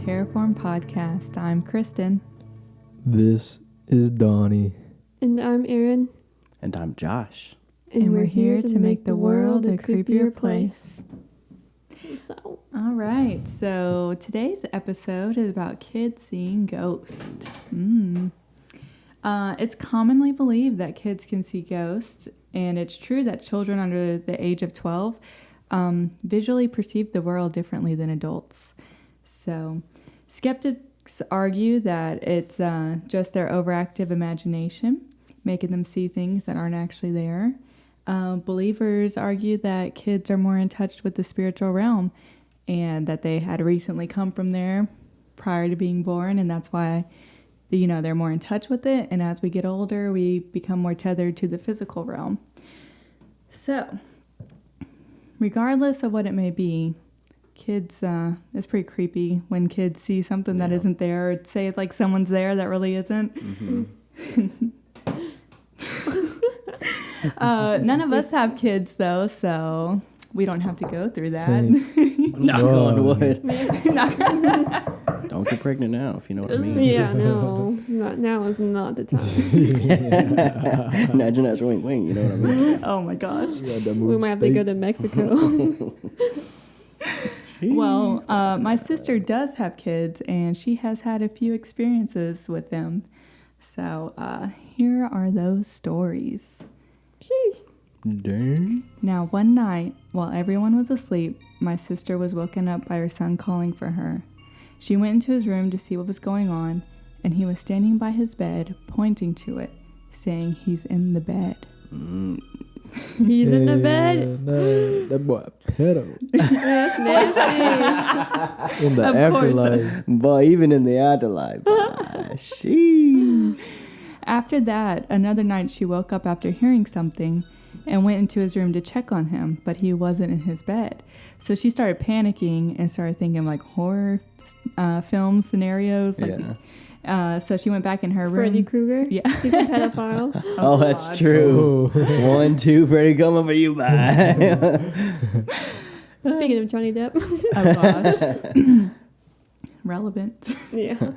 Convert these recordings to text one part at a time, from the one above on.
Terrorform podcast. I'm Kristin. This is Donnie. And I'm Erin. And I'm Josh. And we're here to make the world a creepier place. So. All right, so today's episode is about kids seeing ghosts. It's commonly believed that kids can see ghosts, and it's true that children under the age of 12 visually perceive the world differently than adults. So skeptics argue that it's just their overactive imagination, making them see things that aren't actually there. Believers argue that kids are more in touch with the spiritual realm and that they had recently come from there prior to being born, and that's why they're more in touch with it, and as we get older we become more tethered to the physical realm. So regardless of what it may be, kids, it's pretty creepy when kids see something that isn't there, or say like someone's there that really isn't. None of us have kids though, so we don't have to go through that. Knock on wood. Don't get pregnant now, if you know what I mean. Yeah, no. Now is not the time. Imagine that's wing, you know what I mean? Oh my gosh. We might have to go to Mexico. Well, my sister does have kids, and she has had a few experiences with them. So here are those stories. Sheesh. Dang. Now, one night, while everyone was asleep, my sister was woken up by her son calling for her. She went into his room to see what was going on, and he was standing by his bed, pointing to it, saying he's in the bed. He's in the bed? That boy a pedo. That's nasty. In the Of course. afterlife. Boy, even in the afterlife. Sheesh. After that, another night she woke up after hearing something and went into his room to check on him, but he wasn't in his bed. So she started panicking and started thinking like horror film scenarios. So she went back in her room. Freddy Krueger? Yeah. He's a pedophile. Oh, that's God. true. 1, 2, Freddy, coming for you, bye. Speaking of Johnny Depp. Oh gosh. Relevant. Yeah.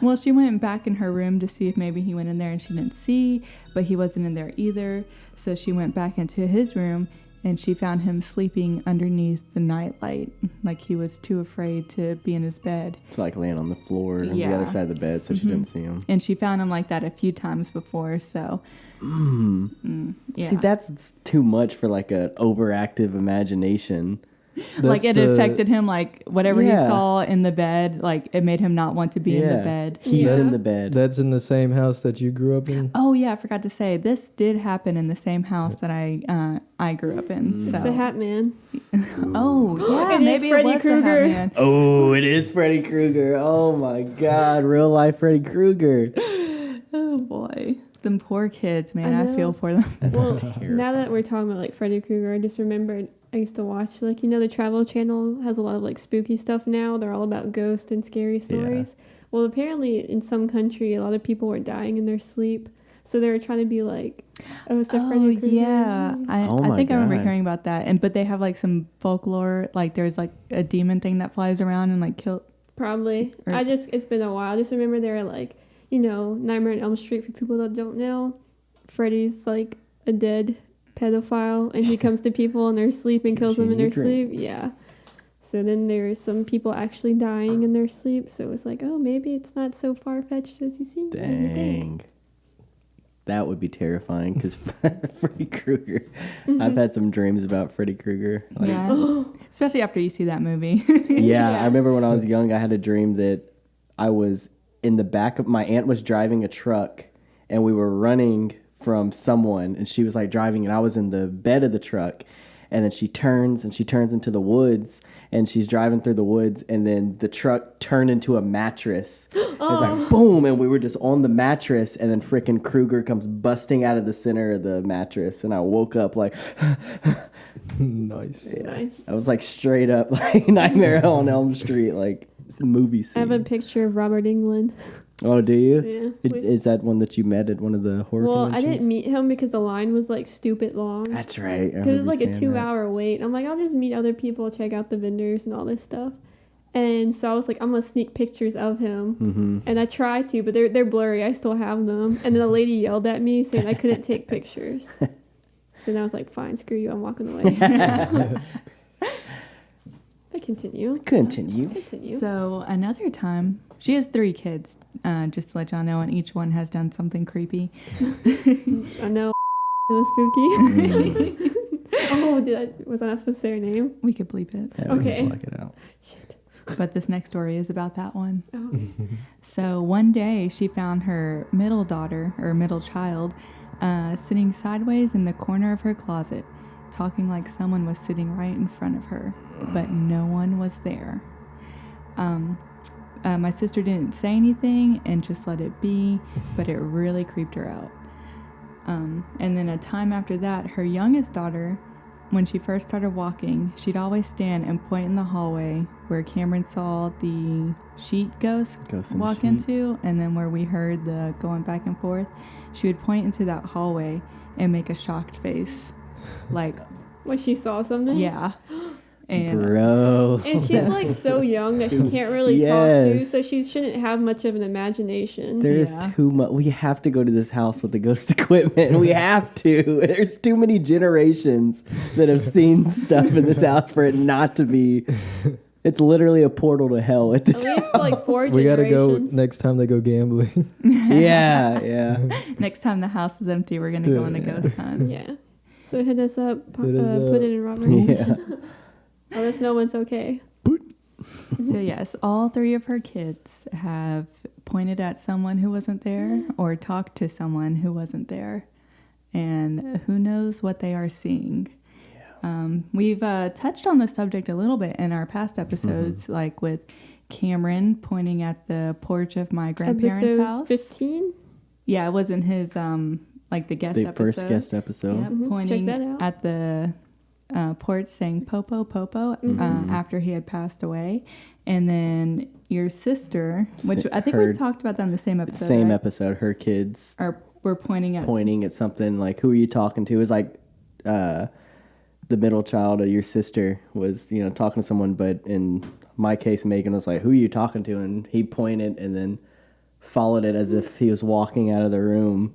Well, she went back in her room to see if maybe he went in there, and she didn't see, but he wasn't in there either. So she went back into his room, and she found him sleeping underneath the nightlight, like he was too afraid to be in his bed. It's like laying on the floor on the other side of the bed, so she didn't see him. And she found him like that a few times before, so... Yeah. See, that's too much for like an overactive imagination. Like it affected him, like whatever he saw in the bed, like it made him not want to be in the bed. He's in the bed. That's in the same house that you grew up in? Oh yeah, I forgot to say, this did happen in the same house that I grew up in. So. It's the Hat Man. Oh yeah, It maybe is Freddy it was Krueger. the Hat Man. Oh, it is Freddy Krueger. Oh my God, real life Freddy Krueger. Oh boy, them poor kids, man. I I know. feel for them. Well, now that we're talking about like Freddy Krueger, I just remembered I used to watch like the Travel Channel has a lot of like spooky stuff now. They're all about ghosts and scary stories. Well, apparently in some country a lot of people were dying in their sleep, so they were trying to be like, oh, it's the Freddy Krueger. Yeah, I think I remember God. hearing about that. But they have like some folklore, like there's like a demon thing that flies around and like kill. Probably. Or- It's been a while. I just remember they were like, Nightmare on Elm Street, for people that don't know, Freddy's like a dead pedophile, and he comes to people in their sleep and kills them in their sleep. Yeah. So then there were some people actually dying in their sleep, so it was like, oh, maybe it's not so far-fetched as you think. Dang. That would be terrifying, because Freddy Krueger. I've had some dreams about Freddy Krueger. Like, Yeah, especially after you see that movie. I remember when I was young, I had a dream that I was in the back of, my aunt was driving a truck, and we were running from someone, and she was like driving, and I was in the bed of the truck, and then she turns into the woods, and she's driving through the woods, and then the truck turned into a mattress. It was like boom, and we were just on the mattress, and then frickin' Krueger comes busting out of the center of the mattress, and I woke up like Nice. Nice. I was like straight up like Nightmare on Elm Street, like movie scene. I have a picture of Robert Englund. Oh, do you? Yeah. Is that one that you met at one of the horror Well, conventions? I didn't meet him because the line was like stupid long. That's right. Because it was like a 2-hour wait. I'm like, I'll just meet other people, check out the vendors and all this stuff. And so I was like, I'm gonna sneak pictures of him, Mm-hmm. and I tried to, but they're blurry. I still have them. And then a lady yelled at me saying I couldn't take pictures. So then I was like, fine, screw you, I'm walking away. But continue. Continue. So another time, she has 3 kids, just to let y'all know, and each one has done something creepy. I know it was spooky. Oh, was I not supposed to say her name? We could bleep it. Yeah, we can Okay. block it out. Shit. But this next story is about that one. Oh. So one day she found her middle daughter, or middle child, sitting sideways in the corner of her closet, talking like someone was sitting right in front of her, but no one was there. My sister didn't say anything and just let it be, but it really creeped her out. And then a time after that, her youngest daughter, when she first started walking, she'd always stand and point in the hallway where Cameron saw the sheet ghost Ghost in the walk sheet. into, and then where we heard the going back and forth. She would point into that hallway and make a shocked face, like, Like she saw something? yeah. And Bro. And she's like so young that she can't really talk to, so she shouldn't have much of an imagination. There is Yeah. too much. We have to go to this house with the ghost equipment. We have to. There's too many generations that have seen stuff in this house for it not to be. It's literally a portal to hell at this At house. least like 4 We gotta go generations. next time they go gambling. Yeah. next time the house is empty, we're going to go on a ghost hunt. Yeah. So hit us up, Hit us up. put it in Robert. Yeah. Let us know when it's okay. So yes, all 3 of her kids have pointed at someone who wasn't there or talked to someone who wasn't there. And who knows what they are seeing. We've touched on the subject a little bit in our past episodes, like with Cameron pointing at the porch of my grandparents' Episode house. 15. Yeah, it wasn't his, like the guest The episode. first guest episode. Yep, Mhm, check pointing that out. at the porch saying "Popo, Popo" after he had passed away, and then your sister, which I think we Heard- talked about that in the same episode. Same right? episode. Her kids Or we're pointing at pointing at something like, who are you talking to? It was like the middle child of your sister was, talking to someone, but in my case, Megan was like, who are you talking to? And he pointed and then followed it as if he was walking out of the room.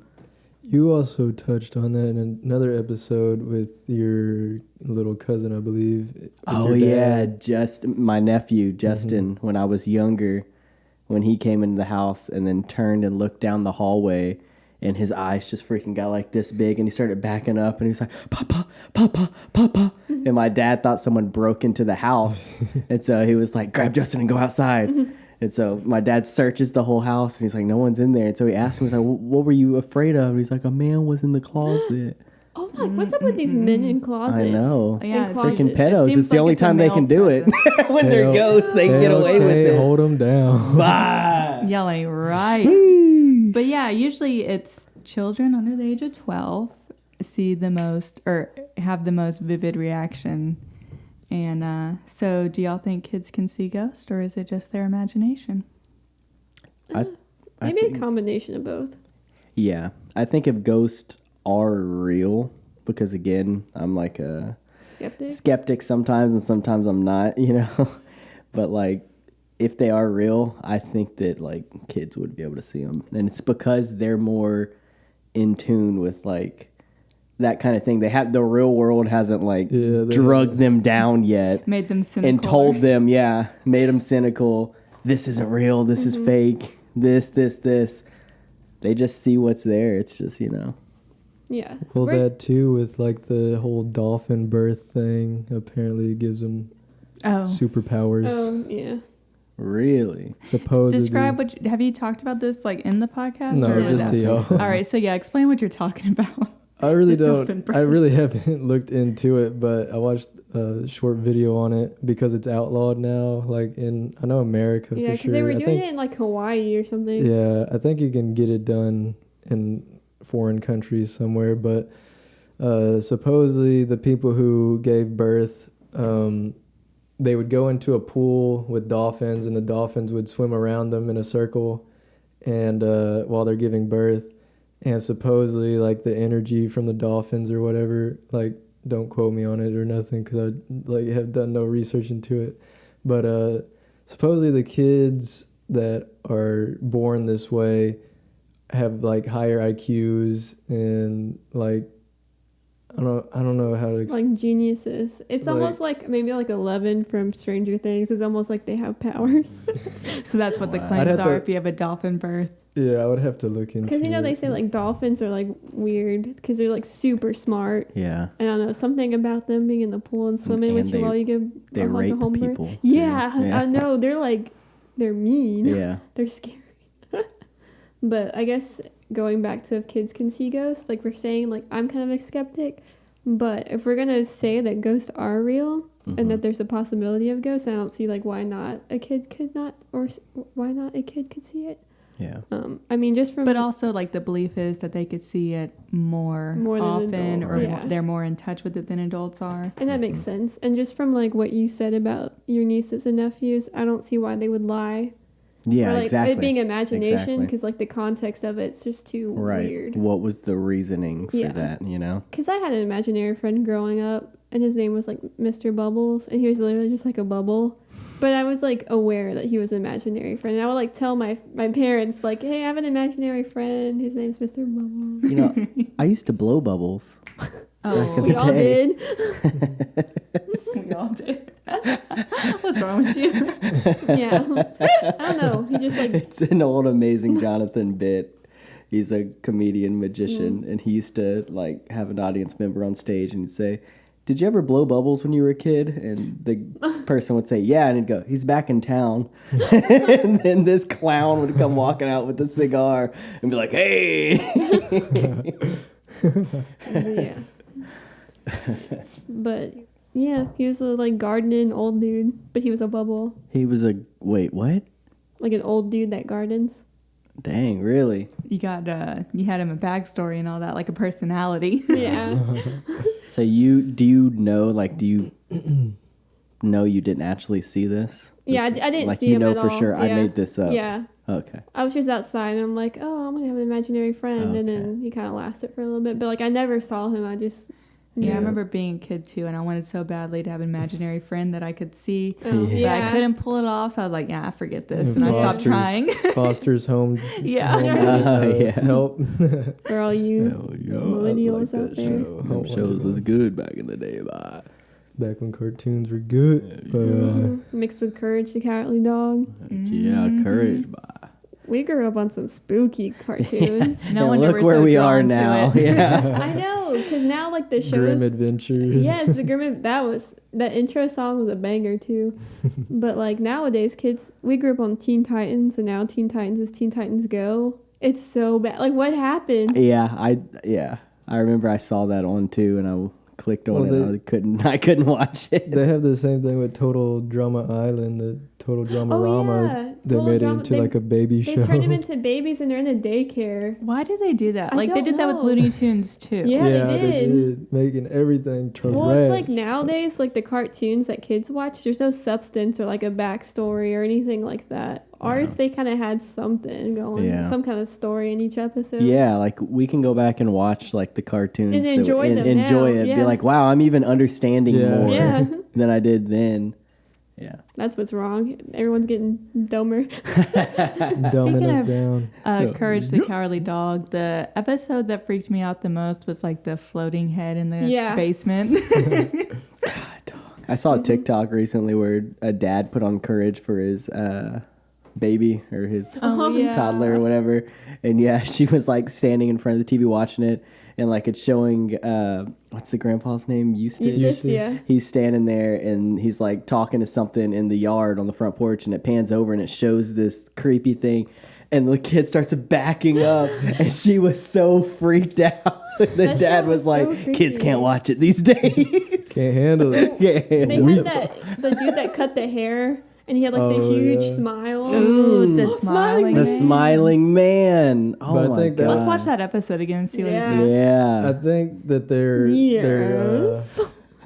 You also touched on that in another episode with your little cousin, I believe. with Oh your yeah, dad. just my nephew Justin, when I was younger, when he came into the house and then turned and looked down the hallway, and his eyes just freaking got like this big, and he started backing up, and he was like, "Papa, Papa, Papa," and my dad thought someone broke into the house, and so he was like, "Grab Justin and go outside." And so my dad searches the whole house, and he's like, no one's in there. And so he asked me, he's like, what were you afraid of? And he's like, a man was in the closet. Oh my, what's up with these men in closets? I know. Oh, yeah, In it's closets. Freaking It pedos. seems It's the like only it's a time they male can do it. when they're Hell- ghosts, they can get away with Okay, it. hold them down. Bye. yelling right. But yeah, usually it's children under the age of 12 see the most or have the most vivid reaction. And so, do y'all think kids can see ghosts, or is it just their imagination? I Maybe think- a combination of both. Yeah. I think if ghosts are real, because again, I'm like a Skeptic. skeptic sometimes and sometimes I'm not, but like if they are real, I think that like kids would be able to see them, and it's because they're more in tune with like that kind of thing. They have the real world hasn't like Yeah, they- drugged them down yet Made them cynical. and told them, made them cynical. This isn't real. This is fake. This. They just see what's there. It's just Yeah. Well, We're- that too with like the whole Dolphin Birth thing. Apparently, it gives them Oh, superpowers. yeah. really. Supposedly. describe what. Have you talked about this like in the podcast? No, or Yeah. was just that- to y'all. All right, so yeah, explain what you're talking about. I really Dolphin don't. Birth. I really haven't looked into it, but I watched a short video on it because it's outlawed now. Like I know America Yeah, for because sure. they were I doing think, it in like Hawaii or something. Yeah, I think you can get it done in foreign countries somewhere, but supposedly the people who gave birth, they would go into a pool with dolphins, and the dolphins would swim around them in a circle, and while they're giving birth, and supposedly like the energy from the dolphins or whatever, like don't quote me on it or nothing because I like have done no research into it, but supposedly the kids that are born this way have like higher IQs and like I don't know how to explain. Like geniuses. It's Like- almost like maybe like 11 from Stranger Things. It's almost like they have powers. So that's what the I'd claims have are to- if you have a dolphin birth. Yeah, I would have to look into. Because you know they it. say like dolphins are like weird because they're like super smart. Yeah. I don't know, something about them being in the pool and swimming And with you they- while you give They a hug rape to home birth. people. too. Yeah, I know. They're mean. Yeah. They're scary. But I guess going back to if kids can see ghosts, like we're saying, like I'm kind of a skeptic. But if we're going to say that ghosts are real and that there's a possibility of ghosts, I don't see like why not a kid could not, or why not a kid could see it. Yeah. I mean, just from... But also, like, the belief is that they could see it more than often, adults, or yeah. they're more in touch with it than adults are. And that makes sense. And just from like what you said about your nieces and nephews, I don't see why they would lie. Yeah, or, like, exactly. it being imagination, Exactly. because like the context of it's just too Right. weird. What was the reasoning for Yeah. that, you know? Because I had an imaginary friend growing up, and his name was like Mr. Bubbles, and he was literally just like a bubble. But I was like aware that he was an imaginary friend. And I would like tell my parents like, "Hey, I have an imaginary friend. His name's Mr. Bubbles." You know, I used to blow bubbles. Oh, We all day. did. we all did. What's wrong with you? Yeah. I don't know. He just like It's an old Amazing Jonathan bit. He's a comedian magician, and he used to like have an audience member on stage, and he'd say, "Did you ever blow bubbles when you were a kid?" And the person would say, "Yeah," and he'd go, "He's back in town." And then this clown would come walking out with a cigar and be like, "Hey." yeah. But yeah, he was a like gardening old dude, but he was a bubble. He was a wait, what? Like an old dude that gardens. Dang, really? You got you had him a backstory and all that, like a personality. Yeah. So do you know you didn't actually see this? Yeah, This I is- didn't like see you him know at for all. sure. I Yeah. made this up. Yeah. Okay. I was just outside and I'm like, oh, I'm gonna have an imaginary friend, and then he kind of lasted for a little bit, but like I never saw him. I just Yeah, I Yeah. remember being a kid too, and I wanted so badly to have an imaginary friend that I could see, oh, but yeah. I couldn't pull it off. So I was like, "Yeah, forget this," Yeah, and I stopped Foster's- trying. Foster's home. Yeah. home Yeah. Help. For all you millennials I like out that there. show. Them shows was good back in the day, bye. Back when cartoons were good. Mixed with Courage the Cowardly Dog. Yeah, courage, bye. We grew up on some spooky cartoons. No And wonder look we're where so we are drawn to now. it. Yeah. I know, because now like the Grim shows. Adventures. Yes, the Grim. That intro song was a banger too. But like nowadays, kids, we grew up on Teen Titans, and now Teen Titans is Teen Titans Go. It's so bad. Like, what happened? I remember I saw that on too, and I clicked on Well, it. And I couldn't watch it. They have the same thing with Total Drama Island, the Total Drama Oh, Rama. yeah. They Total made Drama- it into they- like a baby They show. turned them into babies, and they're in a daycare. Why do they do that? I Like they don't did that with know. Looney Tunes too. Yeah, they did. Making everything trash. Well, it's like nowadays, like the cartoons that kids watch, there's no substance or like a backstory or anything like that. Ours, they kind of had something going, Yeah. some kind of story in each episode. Yeah, like we can go back and watch like the cartoons And enjoy them enjoy now, it. Be yeah. like, wow, I'm even understanding Yeah. more Yeah. than I did then. Yeah. That's what's wrong. Everyone's getting dumber. Dumbing Speaking us of- down. Courage the Cowardly Dog. The episode that freaked me out the most was like the floating head in the Yeah. basement. I saw a TikTok recently where a dad put on Courage for his baby or his yeah. toddler or whatever. And yeah, she was like standing in front of the TV watching it. And like it's showing, what's the grandpa's name? Eustace, yeah. He's standing there and he's like talking to something in the yard on the front porch, and it pans over and it shows this creepy thing. And the kid starts backing up, and she was so freaked out. The That dad show was was so like, creepy. kids can't watch it these days. Can't handle it. Can't They handle it. had the dude that cut the hair, and he had like the Oh, huge yeah. smile. Ooh, the Smiling smiling. The man. smiling man. Oh But I my think that- god. Let's watch that episode again and see what Yeah. he's doing. I Yeah. think that their Yes.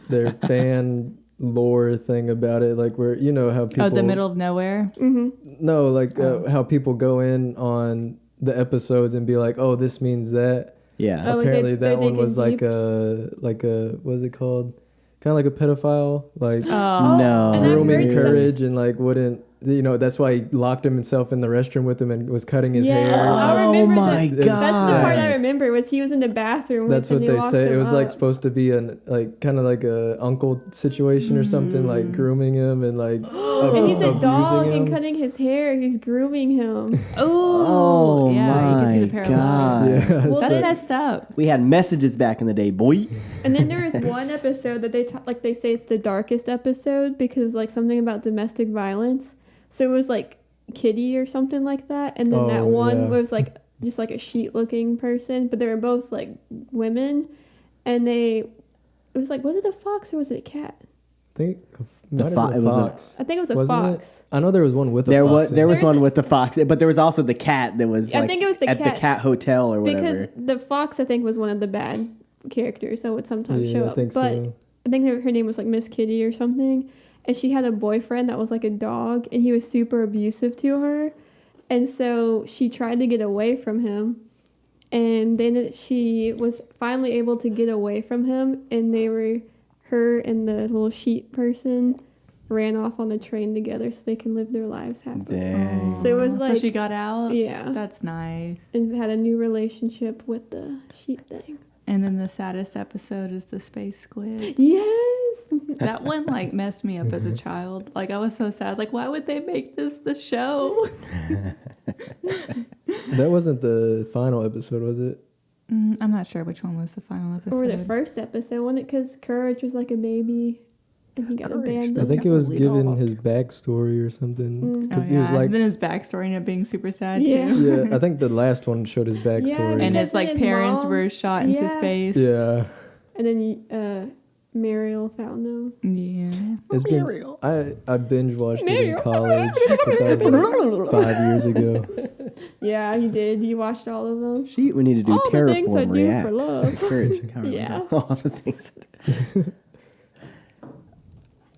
their fan lore thing about it, like where you know how people Oh, the middle of nowhere. No, like how people go in on the episodes and be like, oh, this means that. Yeah. Oh, like Apparently they're that one was digging like a what's it called? Kind of like a pedophile, like Oh, No. and I've grooming heard stuff- Courage and like wouldn't that's why he locked himself in the restroom with him and was cutting his hair. I Oh remember my that. god! That's the part I remember was he was in the bathroom. That's and what he they locked say. It him was like up. supposed to be kind of like a uncle situation or something, like grooming him and like And he's a dog abusing and him. cutting his hair. He's grooming him. Oh, yeah, you can see the my parallel. god! Yeah, Well, That's then- messed up. We had messages back in the day, boy. And then there is one episode that they say it's the darkest episode because like something about domestic violence. So it was like Kitty or something like that, and then that one was like just like a sheet looking person, but they were both like women, and it was like, was it a fox or was it a cat? I think The it fo- it was was a a- fox. I think it was a Wasn't fox. it? I know there was one with a There fox. was in there it. was There's one a- with the fox, but there was also the cat that was. I like, think it was the at cat. the cat hotel or whatever. Because the fox, I think, was one of the bad characters that would sometimes show I up. think But so. I think her name was like Miss Kitty or something. And she had a boyfriend that was like a dog, and he was super abusive to her. And so she tried to get away from him. And then she was finally able to get away from him. And her and the little sheep person ran off on a train together so they can live their lives happily. Dang. So it was So like, she got out. yeah. That's nice. And had a new relationship with the sheep thing. And then the saddest episode is the space squid. Yes. That one like messed me up as a child. Like I was so sad. I was like, why would they make this the show? That wasn't the final episode, was it? I'm not sure which one was the final episode. Or the first episode, wasn't it? Because Courage was like a baby and he got Courage, abandoned. I think it was Cowardly given dog. his backstory or something. Oh, Because he was yeah. like, And then his backstory ended up being super sad Yeah. too. yeah, I think the last one showed his backstory. And Because his like his parents mom- were shot into Yeah. space. yeah. And then Mariel found him. Yeah. It's been, I binge watched it in Mariel. college. But that was like 5 years ago. Yeah, he did. He watched all of them. She, we need to do All the Terrorform things I do for reacts. love. Courage, cowardly Yeah. dog. All the things.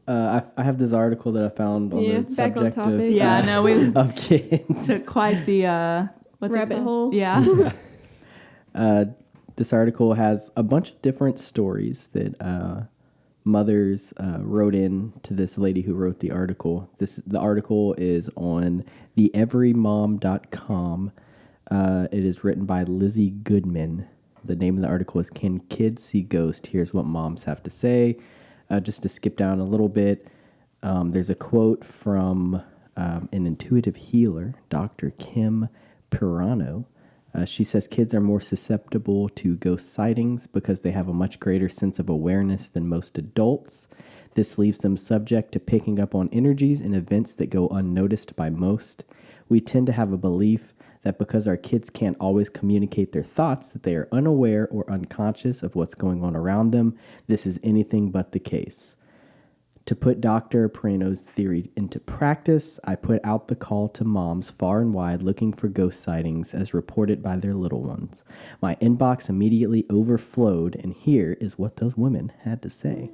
I have this article that I found on Yeah, the back on subject topic. Yeah, of, no, we of kids. took quite the what's Rabbit it called? hole. Yeah. This article has a bunch of different stories that mothers wrote in to this lady who wrote the article. The article is on theeverymom.com. It is written by Lizzie Goodman. The name of the article is Can Kids See Ghosts? Here's what moms have to say. Just to skip down a little bit, there's a quote from an intuitive healer, Dr. Kim Pirano. She says kids are more susceptible to ghost sightings because they have a much greater sense of awareness than most adults. This leaves them subject to picking up on energies and events that go unnoticed by most. We tend to have a belief that because our kids can't always communicate their thoughts, that they are unaware or unconscious of what's going on around them. This is anything but the case. To put Dr. Pirano's theory into practice, I put out the call to moms far and wide looking for ghost sightings as reported by their little ones. My inbox immediately overflowed, and here is what those women had to say.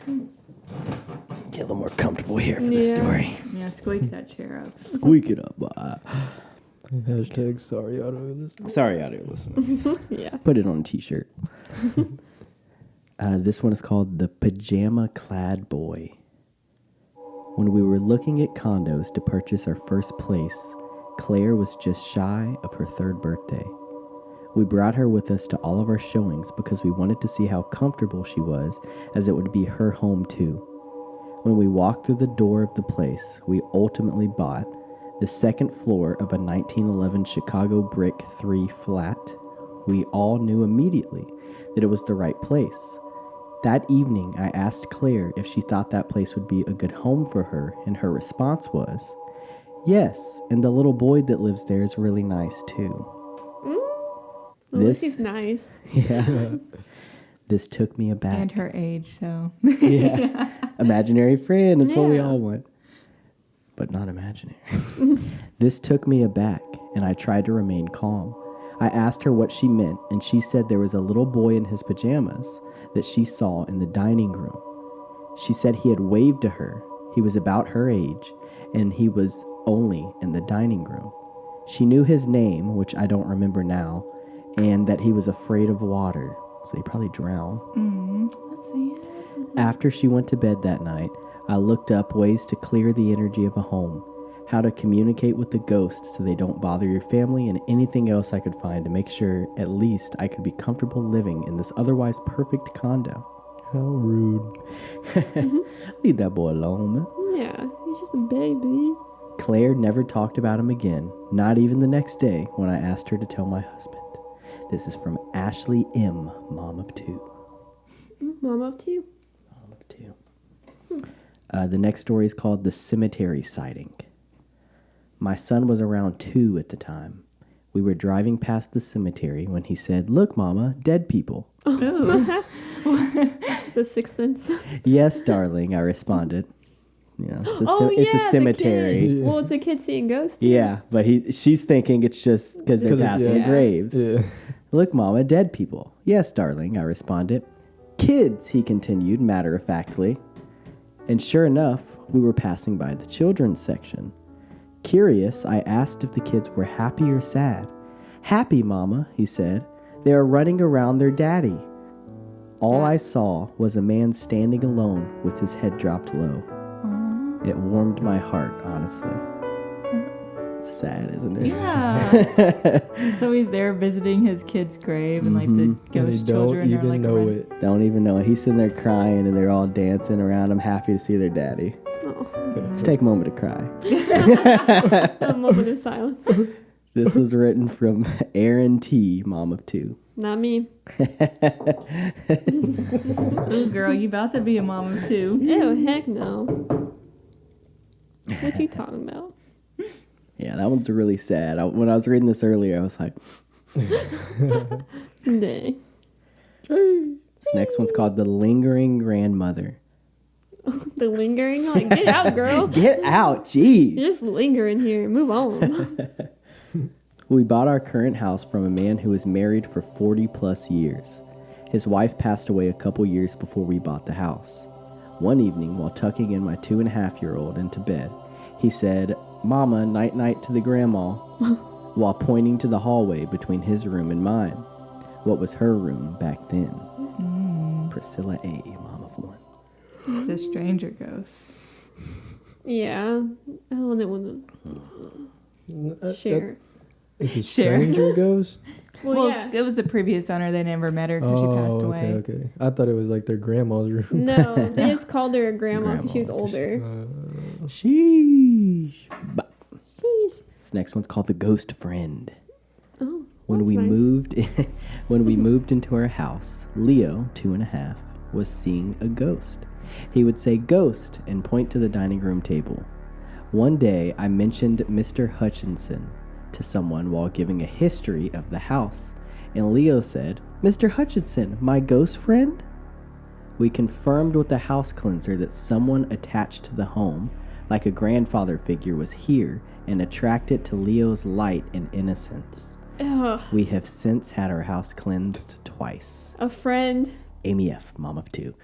Get a little more comfortable here for the Yeah. story. Yeah, squeak that chair up. Squeak it up. Hashtag sorry auto listeners. Sorry, audio listeners. Yeah. Put it on a t-shirt. This one is called The Pajama Clad Boy. When we were looking at condos to purchase our first place, Claire was just shy of her 3rd birthday. We brought her with us to all of our showings because we wanted to see how comfortable she was, as it would be her home too. When we walked through the door of the place, we ultimately bought the 2nd floor of a 1911 Chicago brick 3 flat. We all knew immediately that it was the right place. That evening, I asked Claire if she thought that place would be a good home for her, and her response was, yes, and the little boy that lives there is really nice too. At least he's nice. Yeah. This took me aback. And her age, so. Yeah. Imaginary friend is what we Yeah. all want. But not imaginary. This took me aback, and I tried to remain calm. I asked her what she meant, and she said there was a little boy in his pajamas that she saw in the dining room. She said he had waved to her. He was about her age, and he was only in the dining room. She knew his name, which I don't remember now, and that he was afraid of water, so he probably drowned. Let's see. After she went to bed that night, I looked up ways to clear the energy of a home. how to communicate with the ghosts so they don't bother your family, and anything else I could find to make sure at least I could be comfortable living in this otherwise perfect condo. How rude. Leave that boy alone, man. Yeah, he's just a baby. Claire never talked about him again, not even the next day when I asked her to tell my husband. This is from Ashley M., mom of two. Mom of two. Mom of two. The next story is called The Cemetery Sighting. My son was around 2 at the time. We were driving past the cemetery when he said, "Look, Mama, dead people." The Sixth Sense. "Yes, darling," I responded. You know, it's a the cemetery. kid. Well, it's a kid seeing ghosts. Too. Yeah, but she's thinking it's just because they're passing yeah. graves. Yeah. "Look, Mama, dead people." "Yes, darling," I responded. "Kids," he continued matter-of-factly. And sure enough, we were passing by the children's section. Curious, I asked if the kids were happy or sad. "Happy, Mama," he said. "They are running around their daddy." All I saw was a man standing alone with his head dropped low. It warmed my heart, honestly. It's sad, isn't it? Yeah. So he's there visiting his kid's grave, and like the And they ghost don't children are even like know around. it. Don't even know it. He's sitting there crying, and they're all dancing around him, happy to see their daddy. Oh, Let's take a moment to cry. a moment of silence. This was written from Aaron T., mom of two. Not me. Ooh, girl, you about to be a mom of two. Ew, heck no. What you talking about? Yeah, that one's really sad. When I was reading this earlier, I was like, Dang. this next one's called The Lingering Grandmother. The lingering? Like, get out, girl. Get out, jeez. You're just lingering here. Move on. We bought our current house from a man who was married for 40 plus years. His wife passed away a couple years before we bought the house. One evening, while tucking in my 2.5-year-old into bed, he said, "Mama, night-night to the grandma," while pointing to the hallway between his room and mine. What was her room back then? Priscilla A., mom of one. It's a stranger ghost. Yeah. I don't want to share. It's a Share. stranger ghost? Well, yeah. It was the previous owner. They never met her because she passed away. Okay. I thought it was like their grandma's room. No, they just called her a grandma because she was Grandma, older. Sheesh. Sheesh. This next one's called The Ghost Friend. Oh, When that's we nice. moved into our house, Leo, 2.5, was seeing a ghost. He would say "ghost" and point to the dining room table. One day, I mentioned Mr. Hutchinson to someone while giving a history of the house, and Leo said, "Mr. Hutchinson, my ghost friend?" We confirmed with the house cleanser that someone attached to the home, like a grandfather figure, was here and attracted to Leo's light and innocence. Ugh, We have since had our house cleansed twice. a friend. Amy F., mom of two.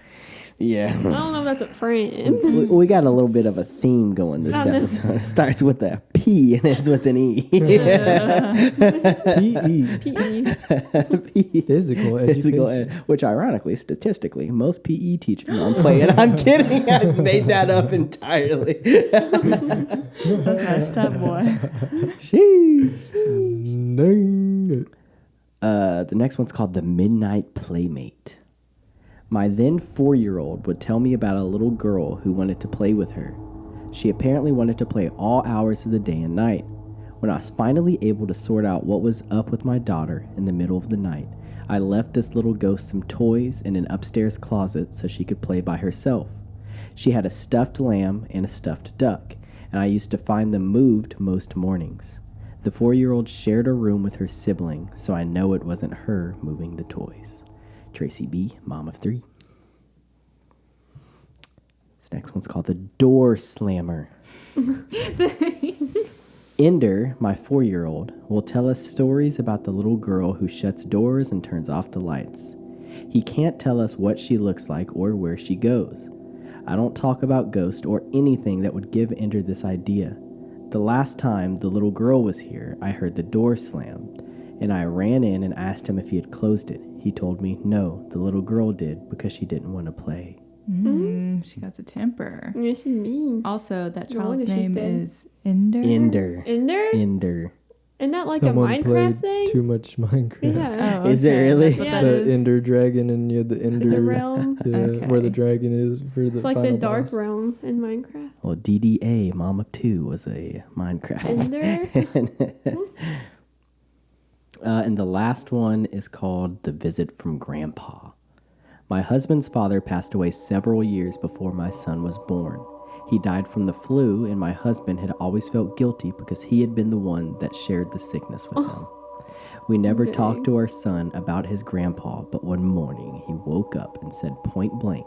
Yeah. I don't know if that's a friend. We got a little bit of a theme going this Not episode. It starts with a P and ends with an E. PE. PE. Physical education. Physical ed, which ironically, statistically, most PE teachers. No, I'm playing. I'm kidding. I made that up entirely. That's messed up, boy. Sheesh. Dang it. The next one's called The Midnight Playmate. My then 4-year-old would tell me about a little girl who wanted to play with her. She apparently wanted to play all hours of the day and night. When I was finally able to sort out what was up with my daughter in the middle of the night, I left this little ghost some toys in an upstairs closet so she could play by herself. She had a stuffed lamb and a stuffed duck, and I used to find them moved most mornings. The 4-year-old shared a room with her sibling, so I know it wasn't her moving the toys. Tracy B., mom of 3. This next one's called The Door Slammer. Ender, my 4-year-old, will tell us stories about the little girl who shuts doors and turns off the lights. He can't tell us what she looks like or where she goes. I don't talk about ghosts or anything that would give Ender this idea. The last time the little girl was here, I heard the door slam, and I ran in and asked him if he had closed it. He told me no, the little girl did because she didn't want to play. She got a temper. Yeah, she's mean. Also, that No child's wonder she's name dead. is Ender. Ender. Ender? Ender. Isn't that like Someone a Minecraft played thing? too much Minecraft. Yeah. Oh, Is it really? That's what Yeah. that The is. Ender Dragon and you had the Ender The realm. Yeah, Okay. where the dragon is for the It's like the final dark boss. realm in Minecraft. Well, DDA, Mom of Two, was a Minecraft. Ender? And the last one is called The Visit from Grandpa. My husband's father passed away several years before my son was born. He died from the flu, and my husband had always felt guilty because he had been the one that shared the sickness with him. We never Dang. talked to our son about his grandpa, but one morning he woke up and said point blank,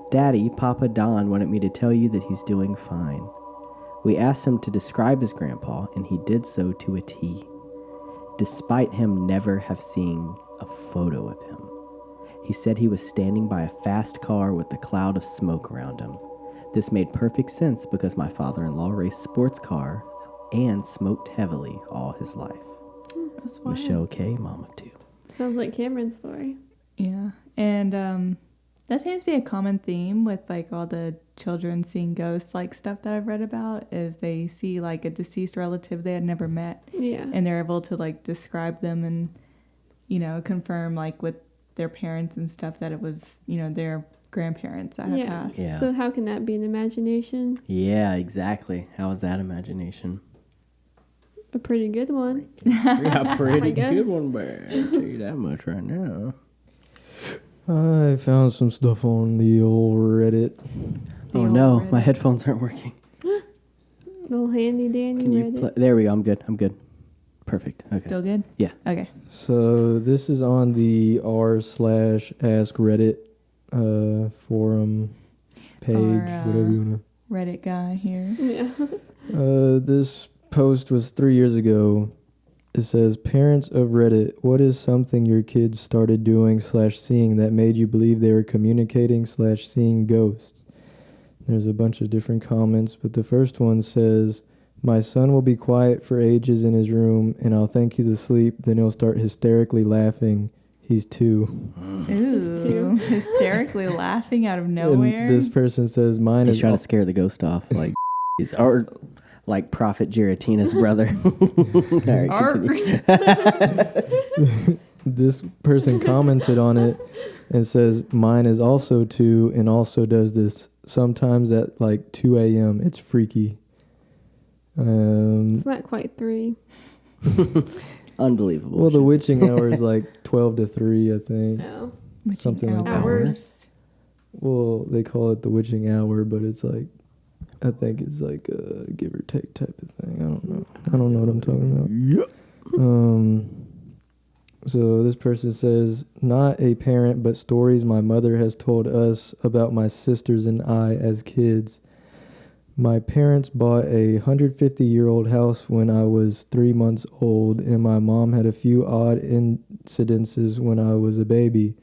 "Daddy, Papa Don wanted me to tell you that he's doing fine." We asked him to describe his grandpa, and he did so to a T, despite him never have seen a photo of him. He said he was standing by a fast car with a cloud of smoke around him. This made perfect sense because my father-in-law raced sports cars and smoked heavily all his life. That's wild. Michelle K., Mom of Two. Sounds like Cameron's story. Yeah, and that seems to be a common theme with like all the children seeing ghosts, like stuff that I've read about, is they see like a deceased relative they had never met, Yeah. and they're able to like describe them and, you know, confirm like with their parents and stuff that it was, you know, their grandparents that had Yeah. passed. Yeah. So how can that be an imagination? Yeah, exactly. How was that imagination? A pretty good one. Yeah, pretty I guess. good one, but I'll tell you that much right now. I found some stuff on the old Reddit. The Oh old no, Reddit. my headphones aren't working. Little handy dandy Can you Reddit. play? There we go. I'm good. Perfect. Okay. Still good? Yeah. Okay. So this is on the r/ask Reddit forum page, Our, whatever you wanna. Reddit guy here. Yeah. This post was 3 years ago. It says, "Parents of Reddit, what is something your kids started doing / seeing that made you believe they were communicating / seeing ghosts?" There's a bunch of different comments, but the first one says, "My son will be quiet for ages in his room, and I'll think he's asleep, then he'll start hysterically laughing. He's 2. Ooh, hysterically laughing out of nowhere. And this person says, "Mine He's is trying to scare the ghost off, like, or like Prophet Giratina's brother. All right, Arr. continue. This person commented on it and says, "Mine is also 2 and also does this sometimes at like 2 a.m. It's freaky." It's not quite 3. Unbelievable. Well, the shit. witching hour is like 12 to 3, I think. No. Witching something like that. Hours. Well, they call it the witching hour, but it's like, I think it's like a give or take type of thing. I don't know. I don't know what I'm talking about. So this person says, "Not a parent, but stories my mother has told us about my sisters and I as kids. My parents bought a 150-year-old house when I was 3 months old, and my mom had a few odd incidences when I was a baby.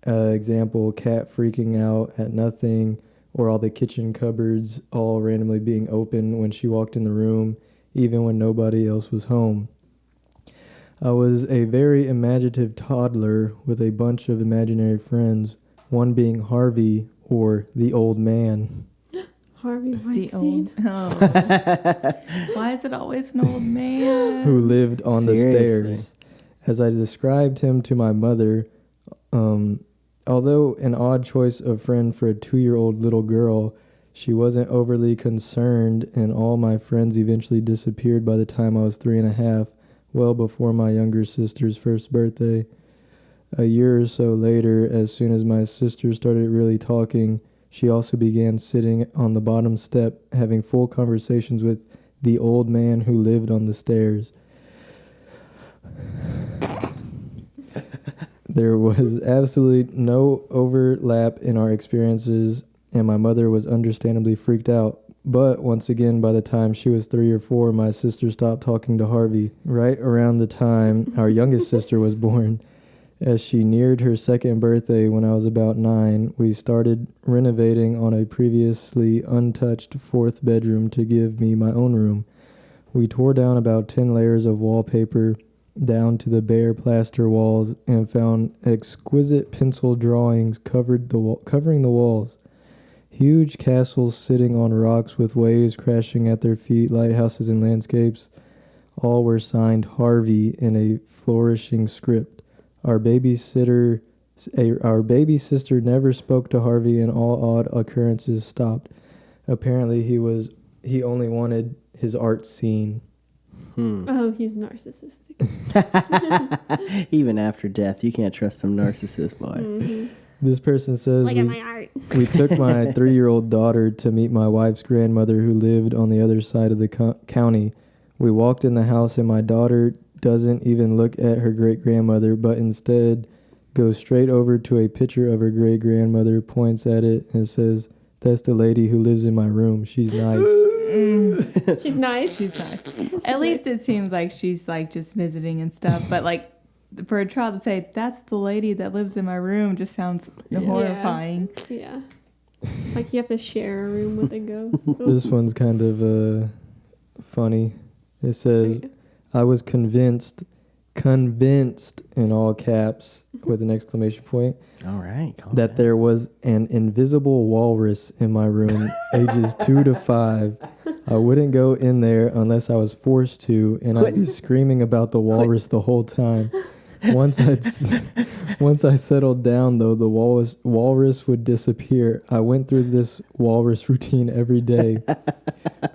Example, cat freaking out at nothing, or all the kitchen cupboards all randomly being open when she walked in the room, even when nobody else was home. I was a very imaginative toddler with a bunch of imaginary friends, one being Harvey, or the old man." Harvey The Weinstein. old. Oh. Why is it always an old man? Who lived on the Seriously. stairs. As I described him to my mother, although an odd choice of friend for a 2-year-old little girl, she wasn't overly concerned, and all my friends eventually disappeared by the time I was 3.5, well before my younger sister's first birthday. A year or so later, as soon as my sister started really talking, she also began sitting on the bottom step, having full conversations with the old man who lived on the stairs. There was absolutely no overlap in our experiences, and my mother was understandably freaked out. But once again, by the time she was 3 or 4, my sister stopped talking to Harvey, right around the time our youngest sister was born. As she neared her 2nd birthday when I was about 9, we started renovating on a previously untouched 4th bedroom to give me my own room. We tore down about 10 layers of wallpaper down to the bare plaster walls and found exquisite pencil drawings covering the walls. Huge castles sitting on rocks with waves crashing at their feet, lighthouses and landscapes. All were signed Harvey in a flourishing script. Our baby sister never spoke to Harvey, and all odd occurrences stopped. Apparently, he only wanted his art seen. Oh, he's narcissistic. Even after death, you can't trust some narcissist boy. Mm-hmm. This person says, Look at my art. we took my 3-year-old daughter to meet my wife's grandmother who lived on the other side of the county. We walked in the house and my daughter doesn't even look at her great-grandmother, but instead goes straight over to a picture of her great-grandmother, points at it, and says, "That's the lady who lives in my room. She's nice." She's nice. She's nice. At least it seems like she's like just visiting and stuff. But like for a child to say, "That's the lady that lives in my room," just sounds horrifying. Yeah. Like you have to share a room with a ghost. This one's kind of funny. It says, "I was convinced in all caps with an exclamation point, All right. that there was an invisible walrus in my room, ages 2 to 5. I wouldn't go in there unless I was forced to, and I'd be screaming about the walrus the whole time. Once I settled down, though, the walrus would disappear. I went through this walrus routine every day.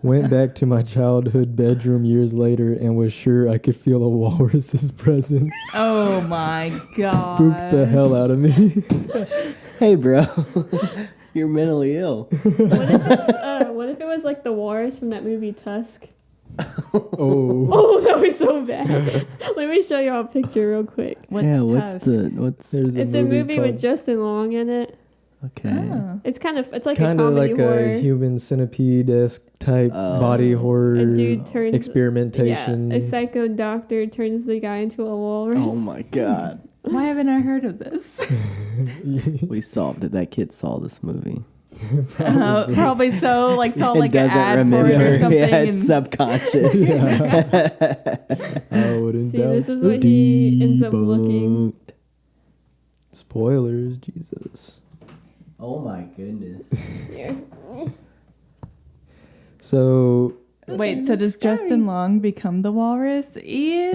Went back to my childhood bedroom years later and was sure I could feel a walrus's presence. Oh my god! Spooked the hell out of me." Hey, bro. You're mentally ill. What if it was like the walrus from that movie Tusk? Oh. Oh, that was so bad. Let me show y'all a picture real quick. Tusk? It's a movie with Justin Long in it. Okay. Oh. It's like kind a of comedy like horror. a human centipede-esque type body horror A dude turns experimentation. Yeah, a psycho doctor turns the guy into a walrus. Oh my god. Why haven't I heard of this? We solved it. That kid saw this movie. Probably so. Like saw like an doesn't ad remember. for it or something. Yeah, it's subconscious. I wouldn't See, doubt. this is what he ends up looking. Spoilers, Jesus. Oh my goodness. Here. So Wait, so does Justin Long become the walrus? Ew.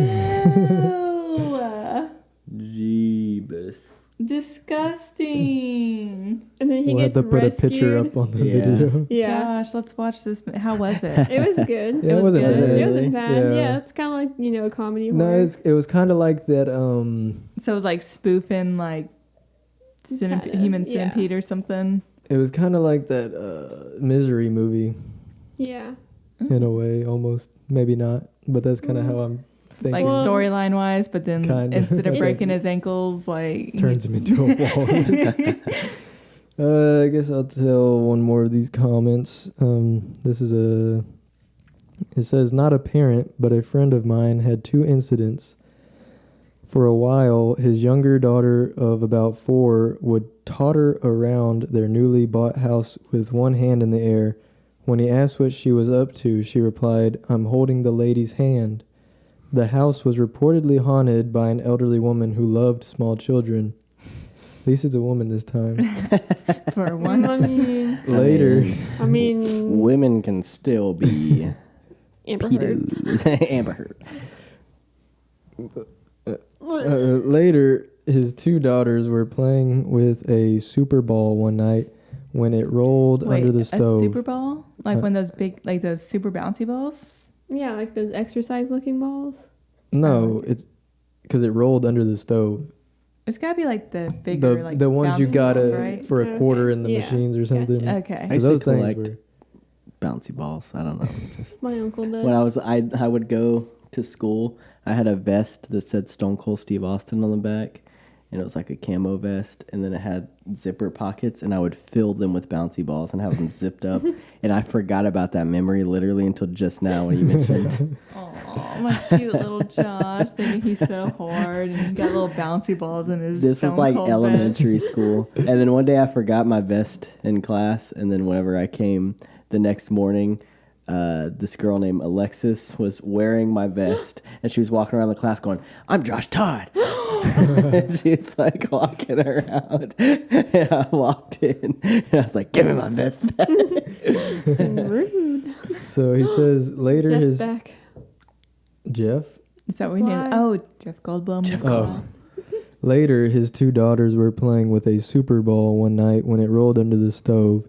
Jeebus. Disgusting. And then he we'll have gets to put rescued. a picture up on the Yeah. video. Yeah. Josh, let's watch this. How was it? It was good. Yeah, it wasn't good. bad. It wasn't bad. Yeah. Yeah, it's kind of like, a comedy No, horror. it was kind of like that. So it was like spoofing like human centipede or something. It was kind of like that Misery movie Yeah. in a way, almost. Maybe not, but that's kind of how I'm thinking. Like Well, storyline wise, but then Kinda. instead of It's- breaking his ankles, like Turns him into a walrus. I guess I'll tell one more of these comments. It says, "Not a parent, but a friend of mine had 2 incidents. For a while, his younger daughter of about 4 would totter around their newly bought house with one hand in the air. When he asked what she was up to, she replied, 'I'm holding the lady's hand.' The house was reportedly haunted by an elderly woman who loved small children." At least it's a woman this time. for once. Later. I mean, Women can still be Amber Heard. pedos. Amber Heard. Later, his 2 daughters were playing with a Super Ball one night when it rolled Wait, under the stove. a Super Ball? Like when those big, like those super bouncy balls? Yeah, like those exercise-looking balls. No, it's because it rolled under the stove. It's gotta be like the bigger, like the ones you bouncy got balls, right? for a quarter Okay. in the Yeah. machines or something. Gotcha. Okay. I used Those to things collect were. bouncy balls. I don't know. Just My uncle does. when I would go to school, I had a vest that said Stone Cold Steve Austin on the back, and it was like a camo vest, and then it had zipper pockets, and I would fill them with bouncy balls and have them zipped up. And I forgot about that memory literally until just now when you mentioned. Oh, my cute little Josh, thinking he's so hard and he got little bouncy balls in his. This was Stone like Cold elementary school. And then one day I forgot my vest in class, and then whenever I came the next morning, this girl named Alexis was wearing my vest, and she was walking around the class going, "I'm Josh Todd." And she's like walking around. And I walked in and I was like, give me my vest back. Rude. So he says later Jeff's his back. Jeff. Is that what we need? Fly. Oh, Jeff Goldblum. Oh. Later, his 2 daughters were playing with a Super Ball one night when it rolled under the stove.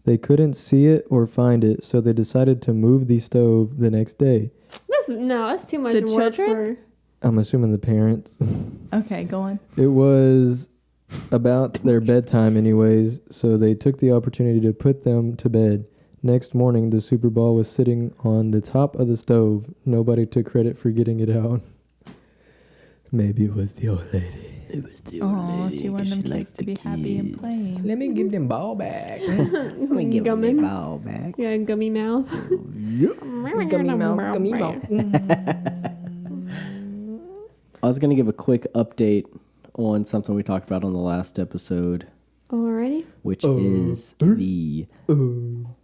They couldn't see it or find it, so they decided to move the stove the next day. That's too much The work children? for. I'm assuming the parents. Okay, go on. It was about their bedtime anyways, so they took the opportunity to put them to bed. Next morning, the Super Ball was sitting on the top of the stove. Nobody took credit for getting it out. Maybe it was the old lady. It was the Oh, she wanted them kids to be happy and playing. Let me give them ball back. Let me give Gummin'. me ball back. Yeah, gummy mouth. Gummy mouth, gummy mouth. I was going to give a quick update on something we talked about on the last episode, Alrighty. which is the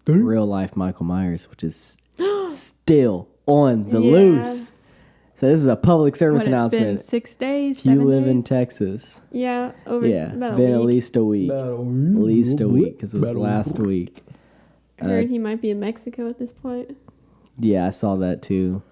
real life Michael Myers, which is still on the Yeah. loose. So this is a public service What, it's been announcement. 6 days, If you 7 live in days? Texas, Yeah, about been a at week. least a week. At least a week, because it was last week. I heard he might be in Mexico at this point. Yeah, I saw that too.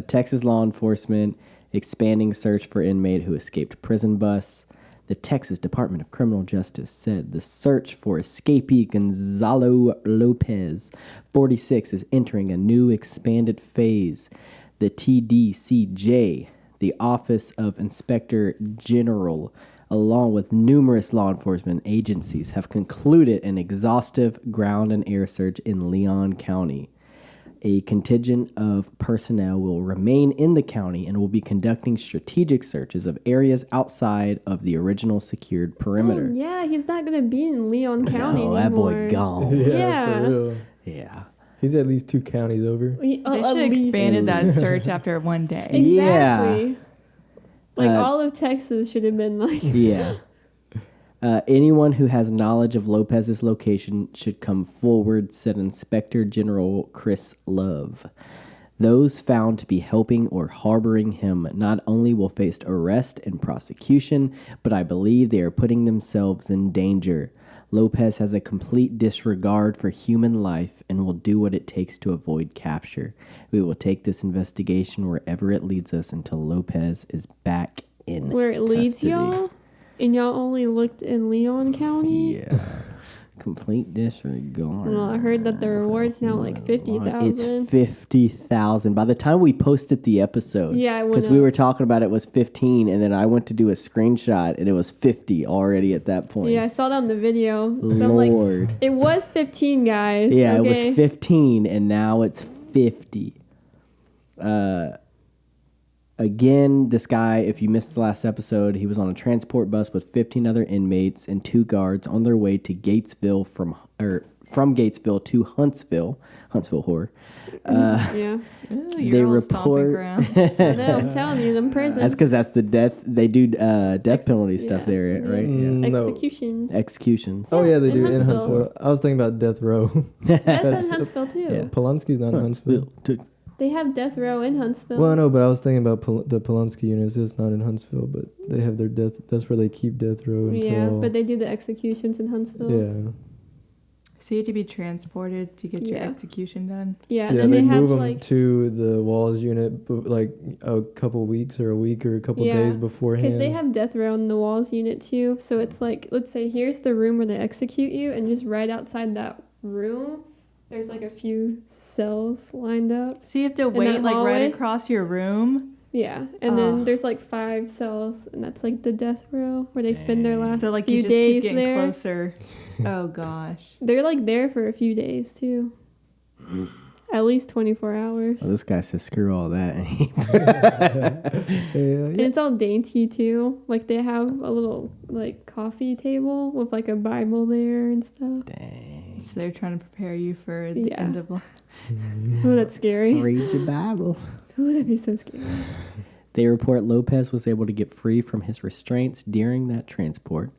Texas law enforcement expanding search for inmate who escaped prison bus. The Texas Department of Criminal Justice said the search for escapee Gonzalo Lopez, 46, is entering a new expanded phase. The TDCJ, the Office of Inspector General, along with numerous law enforcement agencies, have concluded an exhaustive ground and air search in Leon County. A contingent of personnel will remain in the county and will be conducting strategic searches of areas outside of the original secured perimeter. Yeah, he's not gonna be in Leon County No, anymore. that boy gone. Yeah. For real. Yeah. He's at least 2 counties over. They should have expanded that search after one day. Exactly. Like Uh, all of Texas should have been like. Yeah. Anyone who has knowledge of Lopez's location should come forward, said Inspector General Chris Love. Those found to be helping or harboring him not only will face arrest and prosecution, but I believe they are putting themselves in danger. Lopez has a complete disregard for human life and will do what it takes to avoid capture. We will take this investigation wherever it leads us until Lopez is back in Where it leads custody. y'all? And y'all only looked in Leon County? Yeah. Complete disregard. Well, I heard that the reward's now like 50,000. It's 50,000. By the time we posted the episode, Yeah, I went because we up. were talking about it was 15, and then I went to do a screenshot, and it was 50 already at that point. Yeah, I saw that on the video. So I'm like, Lord. it was 15, guys. Yeah, okay? it was 15, and now it's 50. Again, this guy, if you missed the last episode, he was on a transport bus with 15 other inmates and 2 guards on their way to Gatesville from Gatesville to Huntsville whore. Yeah. Ooh, They your old stomping report- grounds. I know, I'm telling you, them prisons. That's because that's the death. They do death penalty stuff yeah. there, right? Mm, Yeah. no. Executions. Executions. Oh yeah, they in do in Huntsville. Huntsville. I was thinking about Death Row. That's in Huntsville, too. yeah. Polanski's not in Huntsville. They have death row in Huntsville. Well, no, but I was thinking about the Polanski units. It's not in Huntsville, but they have their death. That's where they keep death row until. Yeah, but they do the executions in Huntsville. Yeah. So you had to be transported to get your Yeah. execution done. Yeah, Yeah, and they they have move them like to the Walls unit like a couple weeks or a week or a couple Yeah, days beforehand. because they have death row in the walls unit too. So it's like, let's say here's the room where they execute you, and just right outside that room, there's like a few cells lined up. So you have to In wait that like hallway? right across your room. Yeah, and Ah. then there's like 5 cells, and that's like the death row where they spend their last So like few you just keep days getting there. closer. Oh gosh. They're like there for a few days too. At least 24 hours. Well, this guy says screw all that. And it's all dainty too. Like they have a little like coffee table with like a Bible there and stuff. So they're trying to prepare you for the Yeah. end of life. Oh, that's scary. Read your Bible. Oh, that'd be so scary. They report Lopez was able to get free from his restraints during that transport.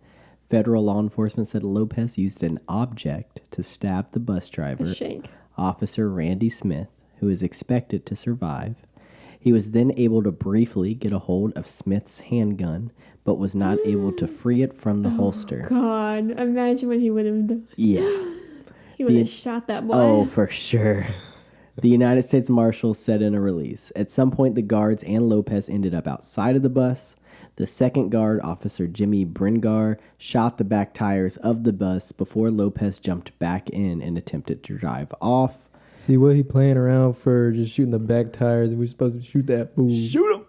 Federal law enforcement said Lopez used an object to stab the bus driver, A shank. Officer Randy Smith, who is expected to survive. He was then able to briefly get a hold of Smith's handgun, but was not able to free it from the holster. God, imagine what he would have done. Yeah. He would have shot that boy. Oh, for sure. The United States Marshals said in a release, at some point the guards and Lopez ended up outside of the bus. The second guard, Officer Jimmy Bringar, shot the back tires of the bus before Lopez jumped back in and attempted to drive off. See what he playing around for, just shooting the back tires. We're supposed to shoot that fool. Shoot him!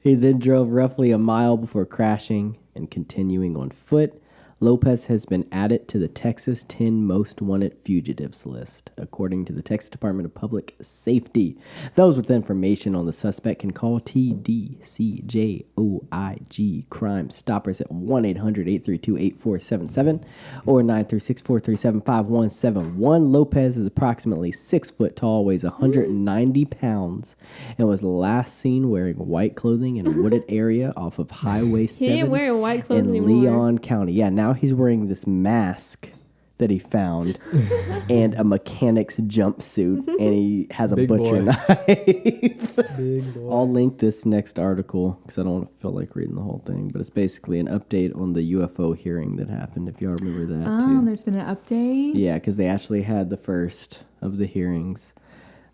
He then drove roughly a mile before crashing and continuing on foot. Lopez has been added to the Texas 10 Most Wanted Fugitives list, according to the Texas Department of Public Safety. Those with information on the suspect can call TDCJOIG Crime Stoppers at 1-800-832-8477 or 936-437-5171. Lopez is approximately 6 foot tall, weighs 190 pounds, and was last seen wearing white clothing in a wooded area off of Highway 7 He ain't wearing white clothes in anymore. Leon County. Yeah, now he's wearing this mask that he found and a mechanic's jumpsuit, and he has a Big butcher boy. knife. Big boy. I'll link this next article because I don't feel like reading the whole thing, but it's basically an update on the UFO hearing that happened, if y'all remember that too. There's been an update. Yeah, because they actually had the first of the hearings.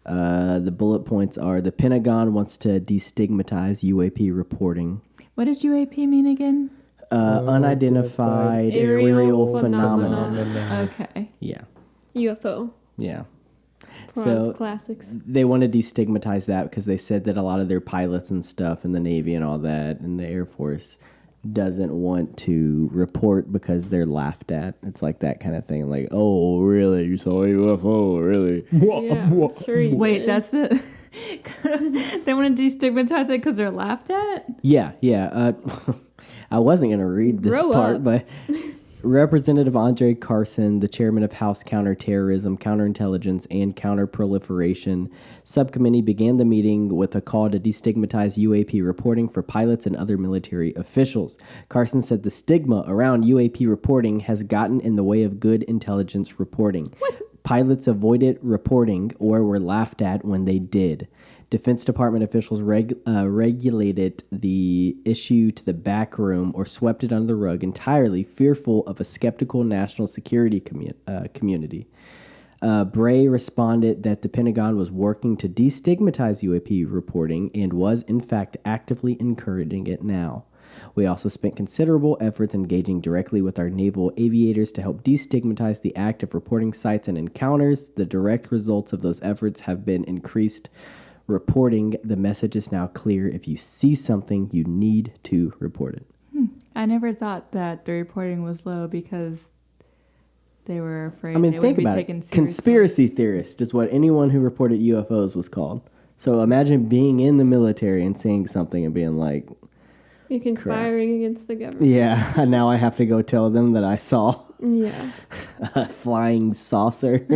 The bullet points are: the Pentagon wants to destigmatize UAP reporting. What does UAP mean again? Unidentified aerial aerial phenomena. Okay. Yeah. UFO. Yeah. So, classics. They want to destigmatize that because they said that a lot of their pilots and stuff in the Navy and all that and the Air Force doesn't want to report because they're laughed at. It's like that kind of thing. Like, oh, really? You saw a UFO? Really? Yeah, sure you Wait, did. that's the. They want to destigmatize it because they're laughed at? Yeah, yeah. I wasn't going to read this Grow part, up. but Representative Andre Carson, the chairman of House Counterterrorism, Counterintelligence, and Counterproliferation Subcommittee, began the meeting with a call to destigmatize UAP reporting for pilots and other military officials. Carson said the stigma around UAP reporting has gotten in the way of good intelligence reporting. Pilots avoided reporting or were laughed at when they did. Defense Department officials regulated the issue to the back room or swept it under the rug entirely, fearful of a skeptical national security community. Bray responded that the Pentagon was working to destigmatize UAP reporting and was, in fact, actively encouraging it now. We also spent considerable efforts engaging directly with our naval aviators to help destigmatize the act of reporting sites and encounters. The direct results of those efforts have been increased reporting. The message is now clear. If you see something, you need to report it. I never thought that the reporting was low because they were afraid I mean, they think would be about taken it. seriously. Conspiracy theorist is what anyone who reported UFOs was called. So imagine being in the military and seeing something and being like, You're conspiring against the government. yeah, now I have to go tell them that I saw Yeah. a flying saucer.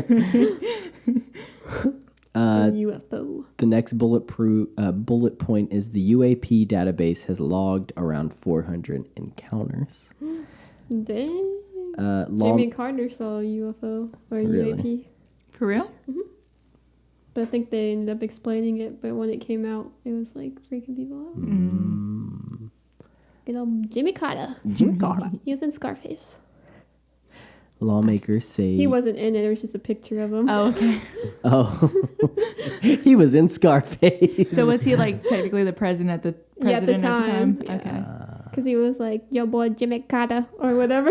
UFO. The next bullet point is the UAP database has logged around 400 encounters. Dang. Law- Jimmy Carter saw a UFO or a Really? UAP. For real? But I think they ended up explaining it, but when it came out, it was like freaking people out. Good old Jimmy Carter. Jimmy Carter. He was in Scarface. Lawmakers say He wasn't in it, it was just a picture of him. Oh, okay. Oh, he was in Scarface. So was he like technically the president at the Yeah, at the time. Okay. Because he was like, yo boy, Jimmy Carter, or whatever.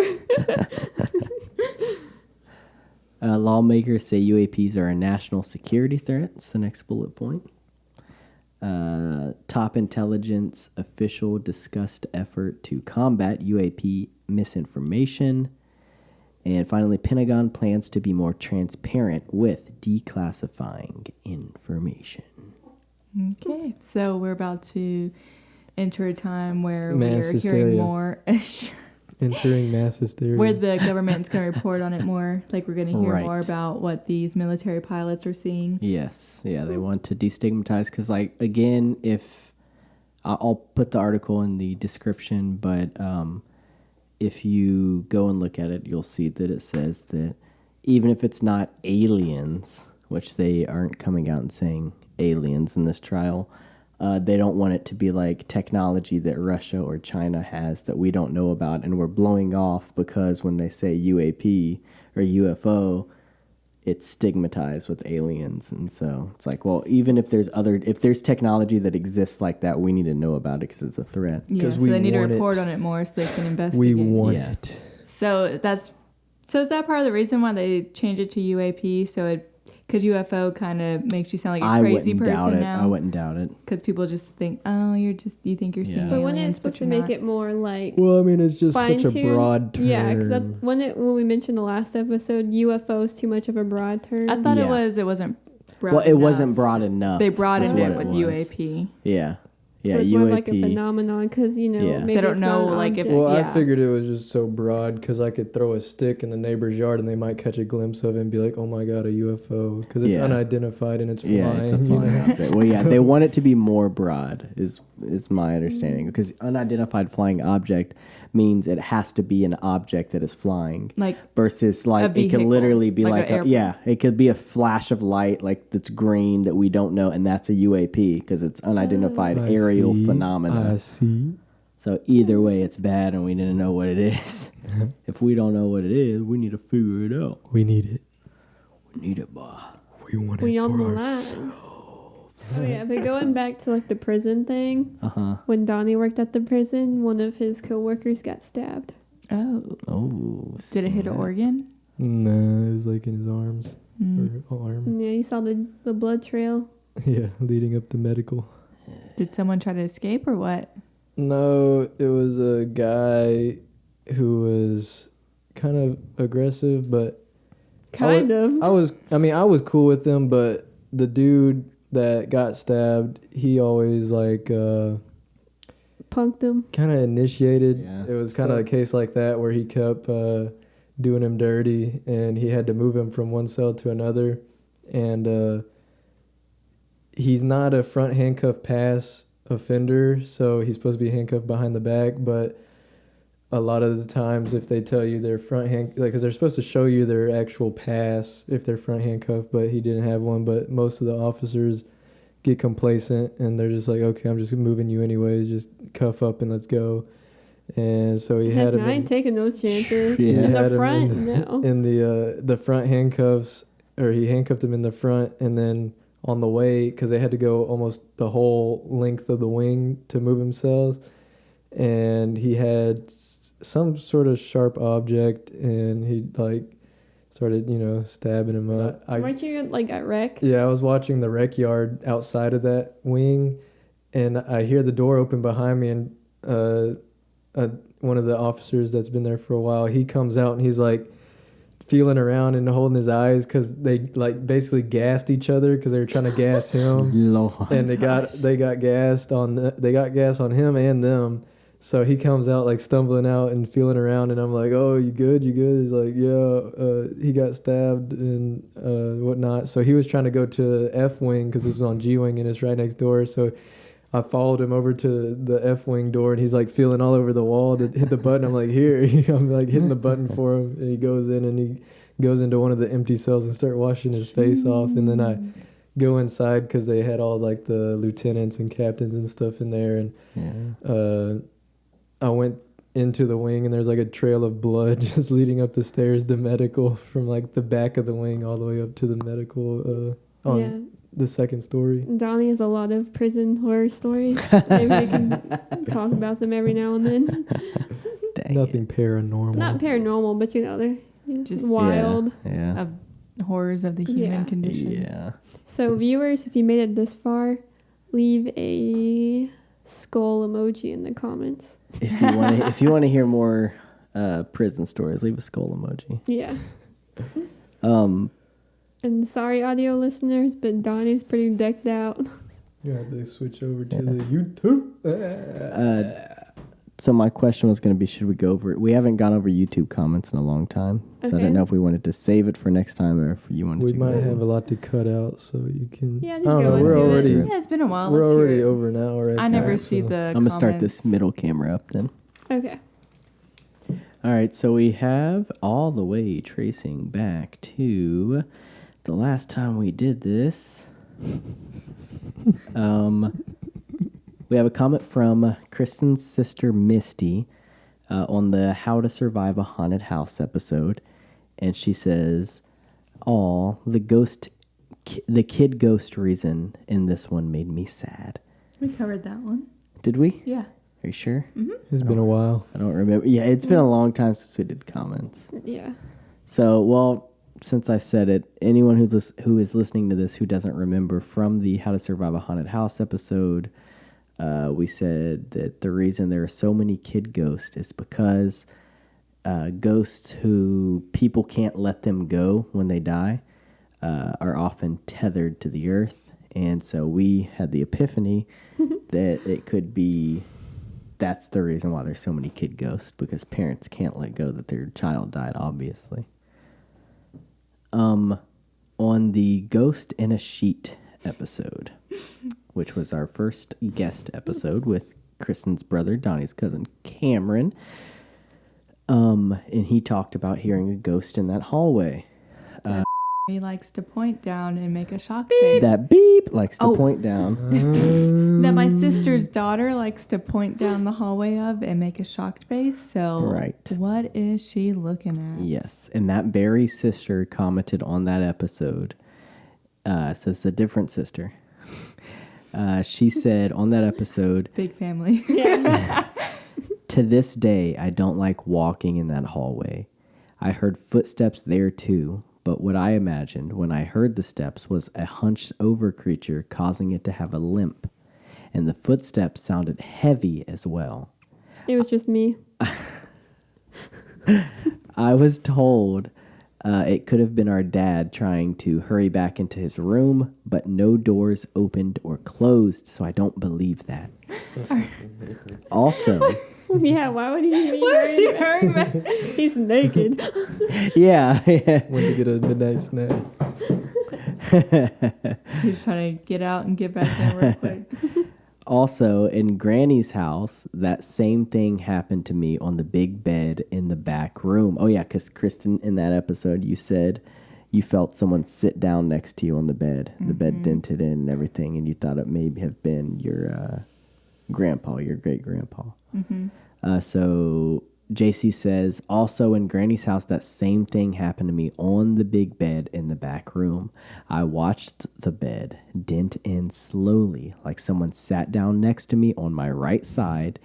Lawmakers say UAPs are a national security threat. It's the next bullet point. Top intelligence official discussed effort to combat UAP misinformation. And finally, Pentagon plans to be more transparent with declassifying information. Okay. So we're about to enter a time where Mass we are hysteria. hearing more. Entering mass hysteria. Where the government's going to report on it more. Like we're going to hear Right. more about what these military pilots are seeing. Yes, yeah, they want to destigmatize because, like, again, if I'll put the article in the description, but if you go and look at it, you'll see that it says that even if it's not aliens, which they aren't coming out and saying aliens in this trial. They don't want it to be like technology that Russia or China has that we don't know about, and we're blowing off because when they say UAP or UFO, it's stigmatized with aliens. And so it's like, well, even if there's technology that exists like that, we need to know about it because it's a threat. Yeah, so they need to report on it more so they can investigate. We want it. So is that part of the reason why they changed it to UAP? Because UFO kind of makes you sound like a crazy person now. I wouldn't doubt it. Because people just think, oh, you think you're seeing aliens. But when it's supposed to make it more like... Well, I mean, it's just such a broad term. Yeah, because when we mentioned the last episode, UFO is too much of a broad term. I thought it wasn't broad enough. Well, it wasn't broad enough. They broadened it with UAP. Yeah. Yeah, so it's more like a phenomenon because, maybe they don't know, like, if... Well, I figured it was just so broad because I could throw a stick in the neighbor's yard and they might catch a glimpse of it and be like, oh my God, a UFO. Because it's unidentified and it's flying. Yeah, it's a flying object. Well, yeah, they want it to be more broad is my understanding. Because unidentified flying object means it has to be an object that is flying. Like versus like it could literally be like it could be a flash of light like that's green that we don't know, and that's a UAP because it's unidentified aerial phenomena. I see. So either way, it's bad, and we need to know what it is. If we don't know what it is, we need to figure it out. We need it. We need it, boy. We want we it on the for line. Oh yeah, but going back to like the prison thing, when Donnie worked at the prison, one of his coworkers got stabbed. Oh. Did it hit an organ? No, it was like in his arms or arm. Yeah, you saw the blood trail. Yeah, leading up to medical. Did someone try to escape or what? No, it was a guy who was kind of aggressive, but I was cool with him, but the dude that got stabbed, he always like punked him. Kind of initiated. Yeah. It was kind of a case like that where he kept doing him dirty, and he had to move him from one cell to another. And he's not a front handcuff pass offender, so he's supposed to be handcuffed behind the back. But a lot of the times, if they tell you their front hand, like, because they're supposed to show you their actual pass if they're front handcuffed, but he didn't have one. But most of the officers get complacent, and they're just like, okay, I'm just moving you anyways, just cuff up and let's go. And so he had him. I ain't taking those chances. Yeah, in the front, no. In the front handcuffs, or he handcuffed him in the front, and then on the way, because they had to go almost the whole length of the wing to move themselves, and he had some sort of sharp object, and he like started, stabbing him up. Weren't you like at rec? Yeah, I was watching the rec yard outside of that wing, and I hear the door open behind me, and one of the officers that's been there for a while, he comes out and he's like feeling around and holding his eyes because they like basically gassed each other because they were trying to gas him. Lord, and they got gassed on him and them. So he comes out like stumbling out and feeling around, and I'm like, oh, you good? He's like, yeah, he got stabbed and whatnot. So he was trying to go to F wing because it was on G wing and it's right next door. So I followed him over to the F wing door, and he's like feeling all over the wall to hit the button. I'm like, here, I'm like hitting the button for him, and he goes in and he goes into one of the empty cells and start washing his face off. And then I go inside because they had all like the lieutenants and captains and stuff in there, and I went into the wing, and there's like a trail of blood just leading up the stairs to medical from like the back of the wing all the way up to the medical on the second story. Donnie has a lot of prison horror stories. Maybe we can talk about them every now and then. Nothing paranormal. Not paranormal, but they're just wild. Yeah. Of horrors of the human condition. Yeah. So viewers, if you made it this far, leave a skull emoji in the comments. If you want to hear more prison stories, leave a skull emoji. Yeah. And sorry, audio listeners, but Donnie's pretty decked out. You have to switch over to the YouTube. So my question was going to be, should we go over it? We haven't gone over YouTube comments in a long time, so I didn't know if we wanted to save it for next time or if you wanted to. We might have a lot to cut out, so you can. Yeah, just go into it. Yeah, it's been a while. We're already over an hour. I never see the. I'm gonna start this middle camera up then. Okay. All right, so we have all the way tracing back to the last time we did this, we have a comment from Kristin's sister Misty on the How to Survive a Haunted House episode. And she says, "Aw, the kid ghost reason in this one made me sad." We covered that one. Did we? Yeah. Are you sure? Mm-hmm. It's been a while. I don't remember. Yeah, it's been a long time since we did comments. Yeah. So, well, since I said it, anyone who is listening to this who doesn't remember from the How to Survive a Haunted House episode, we said that the reason there are so many kid ghosts is because ghosts who people can't let them go when they die are often tethered to the earth. And so we had the epiphany that it could be that's the reason why there's so many kid ghosts, because parents can't let go that their child died, obviously. On the Ghost in a Sheet episode, which was our first guest episode with Kristin's brother, Donnie's cousin, Cameron, and he talked about hearing a ghost in that hallway. He likes to point down and make a shock face. That beep likes to point down. That my sister's daughter likes to point down the hallway of and make a shocked face. So, Right. What is she looking at? Yes, and that very sister commented on that episode. So it's a different sister. She said on that episode, Big family. "To this day, I don't like walking in that hallway. I heard footsteps there too, but what I imagined when I heard the steps was a hunched over creature causing it to have a limp. And the footsteps sounded heavy as well. It was just me. I was told it could have been our dad trying to hurry back into his room, but no doors opened or closed, so I don't believe that." Also, Yeah, why would he be What's he hurrying back? wearing? He's naked. yeah. Went to get a midnight snack. He's trying to get out and get back in real quick. Also, in Granny's house, that same thing happened to me on the big bed in the back room. Oh, yeah, because Kristin, in that episode, you said you felt someone sit down next to you on the bed. The bed dented in and everything, and you thought it may have been your grandpa, your great-grandpa. So JC says, also in Granny's house, that same thing happened to me on the big bed in the back room. I watched the bed dent in slowly, like someone sat down next to me on my right side,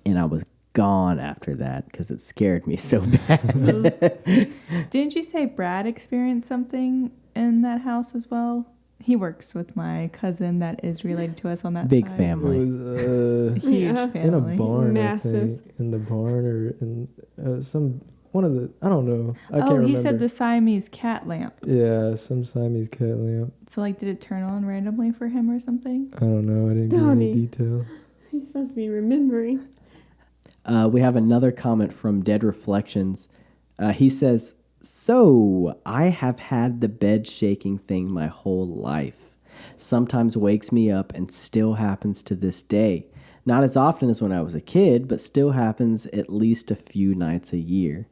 and I was gone after that because it scared me so bad. Didn't you say Brad experienced something in that house as well? He works with my cousin that is related to us on that Big side. It family. was Huge Yeah. family. in a barn, Massive. I think. In the barn or in one of the, I don't know. I can't remember. He said the Siamese cat lamp. Yeah, some Siamese cat lamp. So, like, did it turn on randomly for him or something? I don't know. I didn't get any Donnie. detail. He's supposed to be remembering. We have another comment from Dead Reflections. He says, "So, I have had the bed shaking thing my whole life. Sometimes wakes me up and still happens to this day. Not as often as when I was a kid, but still happens at least a few nights a year."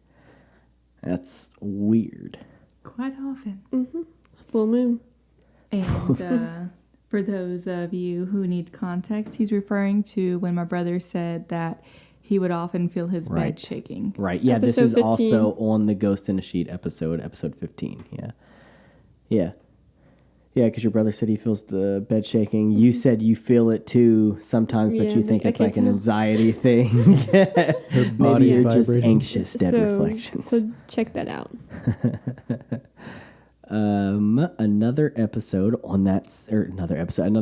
That's weird. Quite often. Full moon. And for those of you who need context, he's referring to when my brother said that he would often feel his Right. bed shaking. Right. Yeah, this Episode is 15. also on the Ghost in a Sheet episode 15. Yeah. Yeah. Yeah, because your brother said he feels the bed shaking. You said you feel it too sometimes, but Yeah, you think I it's can like an tell. anxiety thing. Her body Maybe you're just vibrating. anxious, Dead Reflections. So check that out. Another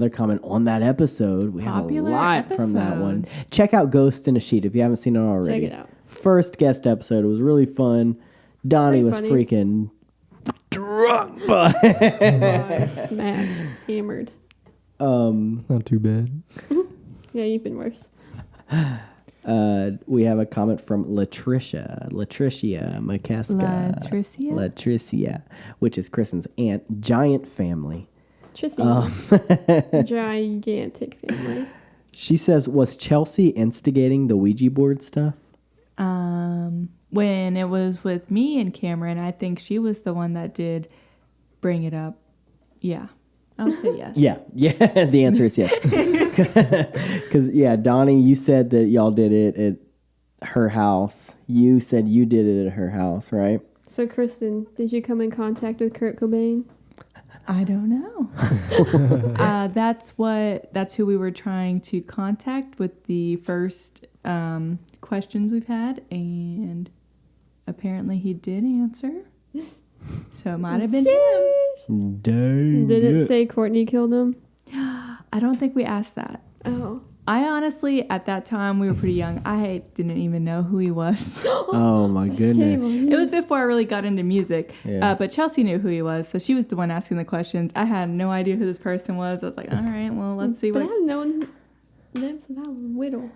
comment on that episode. We Popular have a lot from that episode. one. Check out Ghost in a Sheet if you haven't seen it already. Check it out. First guest episode. It was really fun. Donnie was Pretty freaking drunk, but Smashed. Hammered. Not too bad. Yeah, you've been worse. we have a comment from Latricia McCaska. Latricia, which is Kristin's aunt. Giant family. Trissy. Gigantic family. She says, was Chelsea instigating the Ouija board stuff? When it was with me and Cameron, I think she was the one that did bring it up. Yeah. I would say yes. Yeah. The answer is yes. Because Donnie, you said that y'all did it at her house. You said you did it at her house, right? So, Kristin, did you come in contact with Kurt Cobain? I don't know. That's who we were trying to contact with the first questions we've had, and apparently he did answer. So it might have been him. Dang. Did it say Courtney killed him? I don't think we asked that. Oh. I honestly, at that time, we were pretty young. I didn't even know who he was. Oh my goodness. It was before I really got into music. Yeah. But Chelsea knew who he was, so she was the one asking the questions. I had no idea who this person was. I was like, all right, well, let's see But what. I've known them since I was little.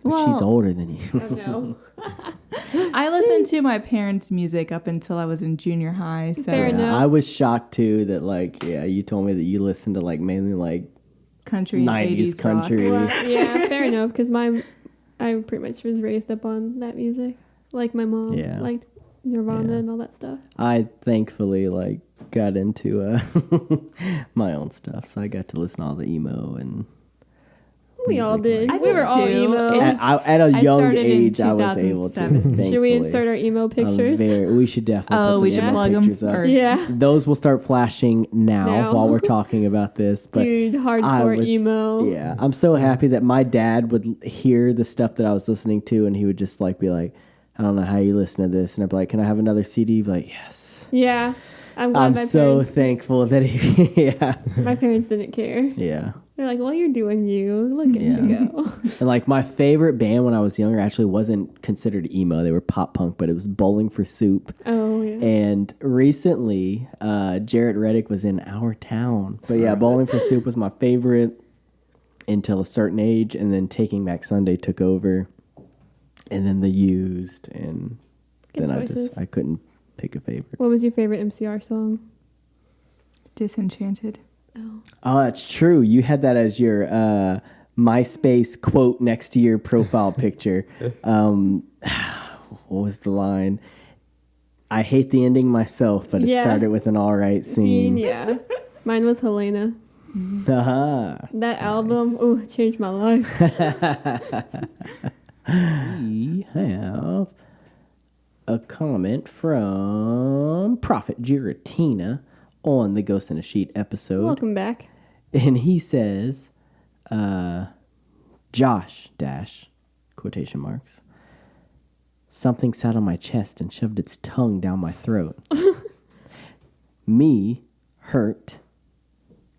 But she's older than you. I know. I listened to my parents' music up until I was in junior high. So Fair enough. I was shocked too that you told me that you listened to mainly country and 90s 80s country. rock. Well, yeah, fair enough. Because I pretty much was raised up on that music. Like my mom liked Nirvana and all that stuff. I thankfully got into my own stuff, so I got to listen to all the emo and. We all did. I We were did all too. emo. At a I young started in age, I was able to. 2007. Should we thankfully. insert our emo pictures? We should definitely put we some should emo plug 'em pictures up. first. Yeah. Those will start flashing now Now. while we're talking about this. But Dude, hardcore emo. Yeah, I'm so happy that my dad would hear the stuff that I was listening to, and he would just be like, "I don't know how you listen to this," and I'd be like, "Can I have another CD?" He'd be like, "Yes." Yeah. I'm glad I'm my so parents, thankful that he. my parents didn't care. Yeah. They're like, well, you're doing you. Look at you go. And my favorite band when I was younger actually wasn't considered emo. They were pop punk, but it was Bowling for Soup. Oh, yeah. And recently, Jarrett Reddick was in our town. But yeah, Bowling for Soup was my favorite until a certain age, and then Taking Back Sunday took over, and then The Used, and Good then choices. I couldn't pick a favorite. What was your favorite MCR song? Disenchanted. Oh, that's true. You had that as your MySpace quote next to your profile picture. What was the line? I hate the ending myself, but it started with an all right scene. Yeah. Mine was Helena. Aha. That album, changed my life. We have a comment from Prophet Giratina on the Ghost in a Sheet episode. Welcome back. And he says, Josh, quotation marks, something sat on my chest and shoved its tongue down my throat. Me, hurt,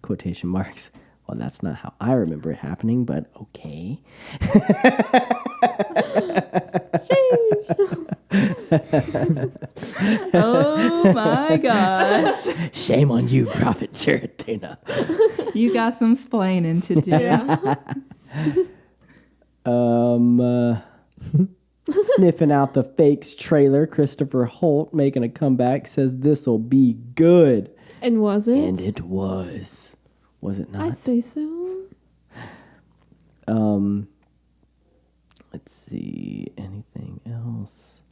quotation marks. Well, that's not how I remember it happening, but okay. Oh my gosh. Shame on you, Prophet Giratina. You got some splaining to do. Yeah. Sniffing out the fakes trailer, Christopher Holt making a comeback says this'll be good. And was it? And it was. Was it not? I say so. Let's see. Anything else?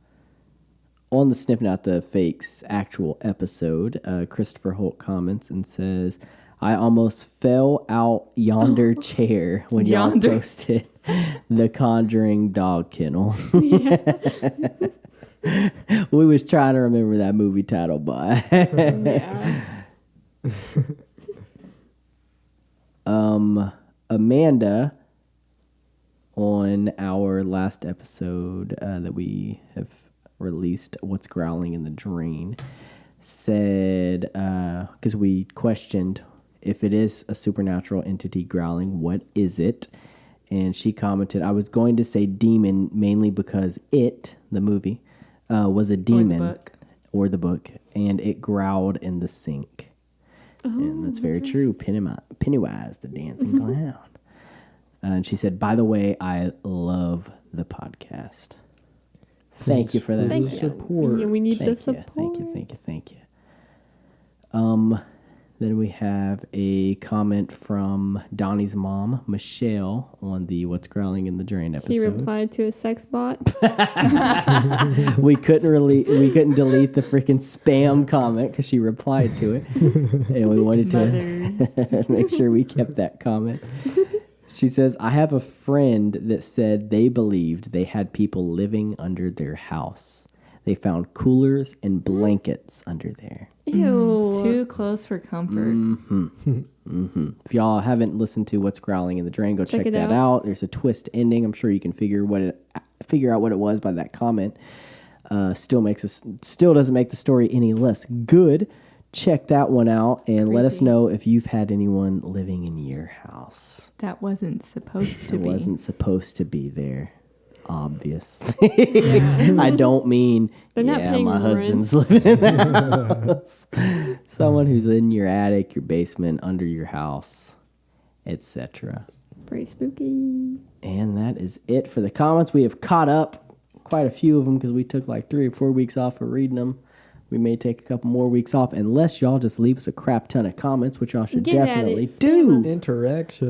On the Sniffing Out the Fakes actual episode, Christopher Holt comments and says, I almost fell out yonder chair when y'all posted The Conjuring dog kennel. We was trying to remember that movie title, but Yeah. Amanda, on our last episode that we have released, What's Growling in the Drain, said, because we questioned if it is a supernatural entity growling, what is it? And she commented, I was going to say demon mainly because it, the movie, was a demon. Or the book. And it growled in the sink. And that's very true. Pennywise, the dancing clown. And she said, by the way, I love the podcast. Thank you for that Thank you. support. Yeah, we need the Thank support. you. Then we have a comment from Donnie's mom, Michelle, on the What's Growling in the Drain episode. She replied to a sex bot. we couldn't delete the freaking spam comment because she replied to it, and we wanted to make sure we kept that comment. She says, I have a friend that said they believed they had people living under their house. They found coolers and blankets under there. Ew. Too close for comfort. If y'all haven't listened to What's Growling in the Drain, go check that out. There's a twist ending. I'm sure you can figure out what it was by that comment. Still doesn't make the story any less good. Check that one out and let us know if you've had anyone living in your house. That wasn't supposed to be. It wasn't supposed to be there. Obviously. I don't mean they're not paying my rent. husband's living in the house. Someone who's in your attic, your basement, under your house, etc. Pretty spooky. And that is it for the comments. We have caught up quite a few of them because we took like 3 or 4 weeks off of reading them. We may take a couple more weeks off unless y'all just leave us a crap ton of comments, which y'all should definitely do. Interact.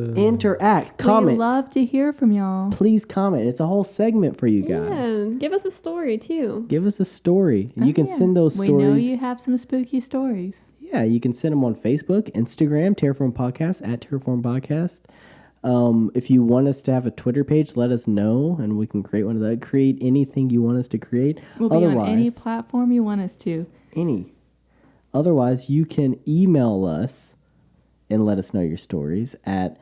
Comment. We love to hear from y'all. Please comment. It's a whole segment for you guys. Yeah, give us a story too. Give us a story. And you can send those stories. We know you have some spooky stories. Yeah, you can send them on Facebook, Instagram, Terrorform Podcast, at Terrorform Podcast. If you want us to have a Twitter page, let us know, and we can create one of that. Create anything you want us to create. We'll be on any platform you want us to. Any. Otherwise, you can email us and let us know your stories at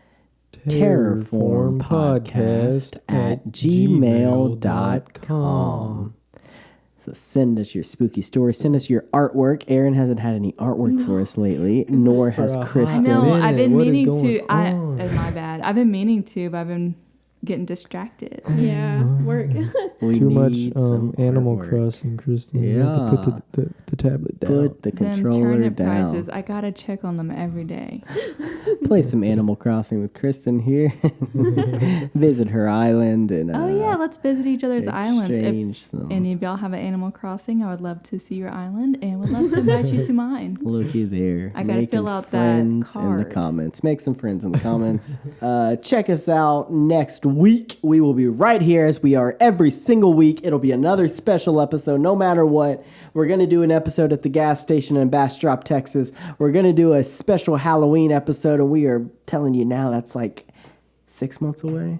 terrorformpodcast@gmail.com. So send us your spooky story. Send us your artwork. Aaron hasn't had any artwork for us lately, nor has Kristin. No, I've been meaning to. My bad. I've been meaning to, but I've been getting distracted. Yeah, work. Too much Animal Crossing, Kristin. Yeah. You have to put the tablet down. Put the controller turnip down. prices, I gotta check on them every day. Play some Animal Crossing with Kristin here. Visit her island and let's visit each other's islands. If some. any of y'all have an Animal Crossing, I would love to see your island and would love to invite you to mine. Looky there. I gotta fill out that friends card. in the comments. Make some friends in the comments. Check us out next week. We will be right here as we are every single week. It'll be another special episode no matter what. We're going to do an episode at the gas station in Bastrop, Texas. We're going to do a special Halloween episode, and we are telling you now that's like 6 months away.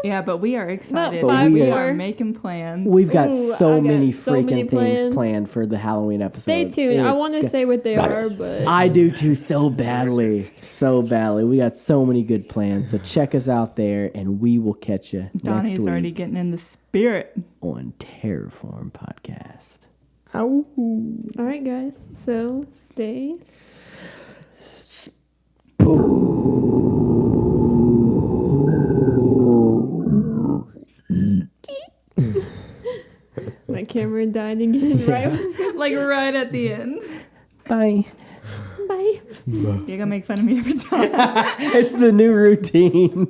Yeah, but we are excited. About 5 We more. are making plans. We've got Ooh, so I got many so many freaking things plans. planned for the Halloween episode. Stay tuned. I It's want to say what they are, but I do too, so badly. So badly. We got so many good plans. So check us out there, and we will catch you Donnie's next week already getting in the spirit. on Terrorform Podcast. Ow. all right, guys. So stay. My camera died again. Right. Like right at the end. Bye. Bye. You're gonna make fun of me every time. It's the new routine.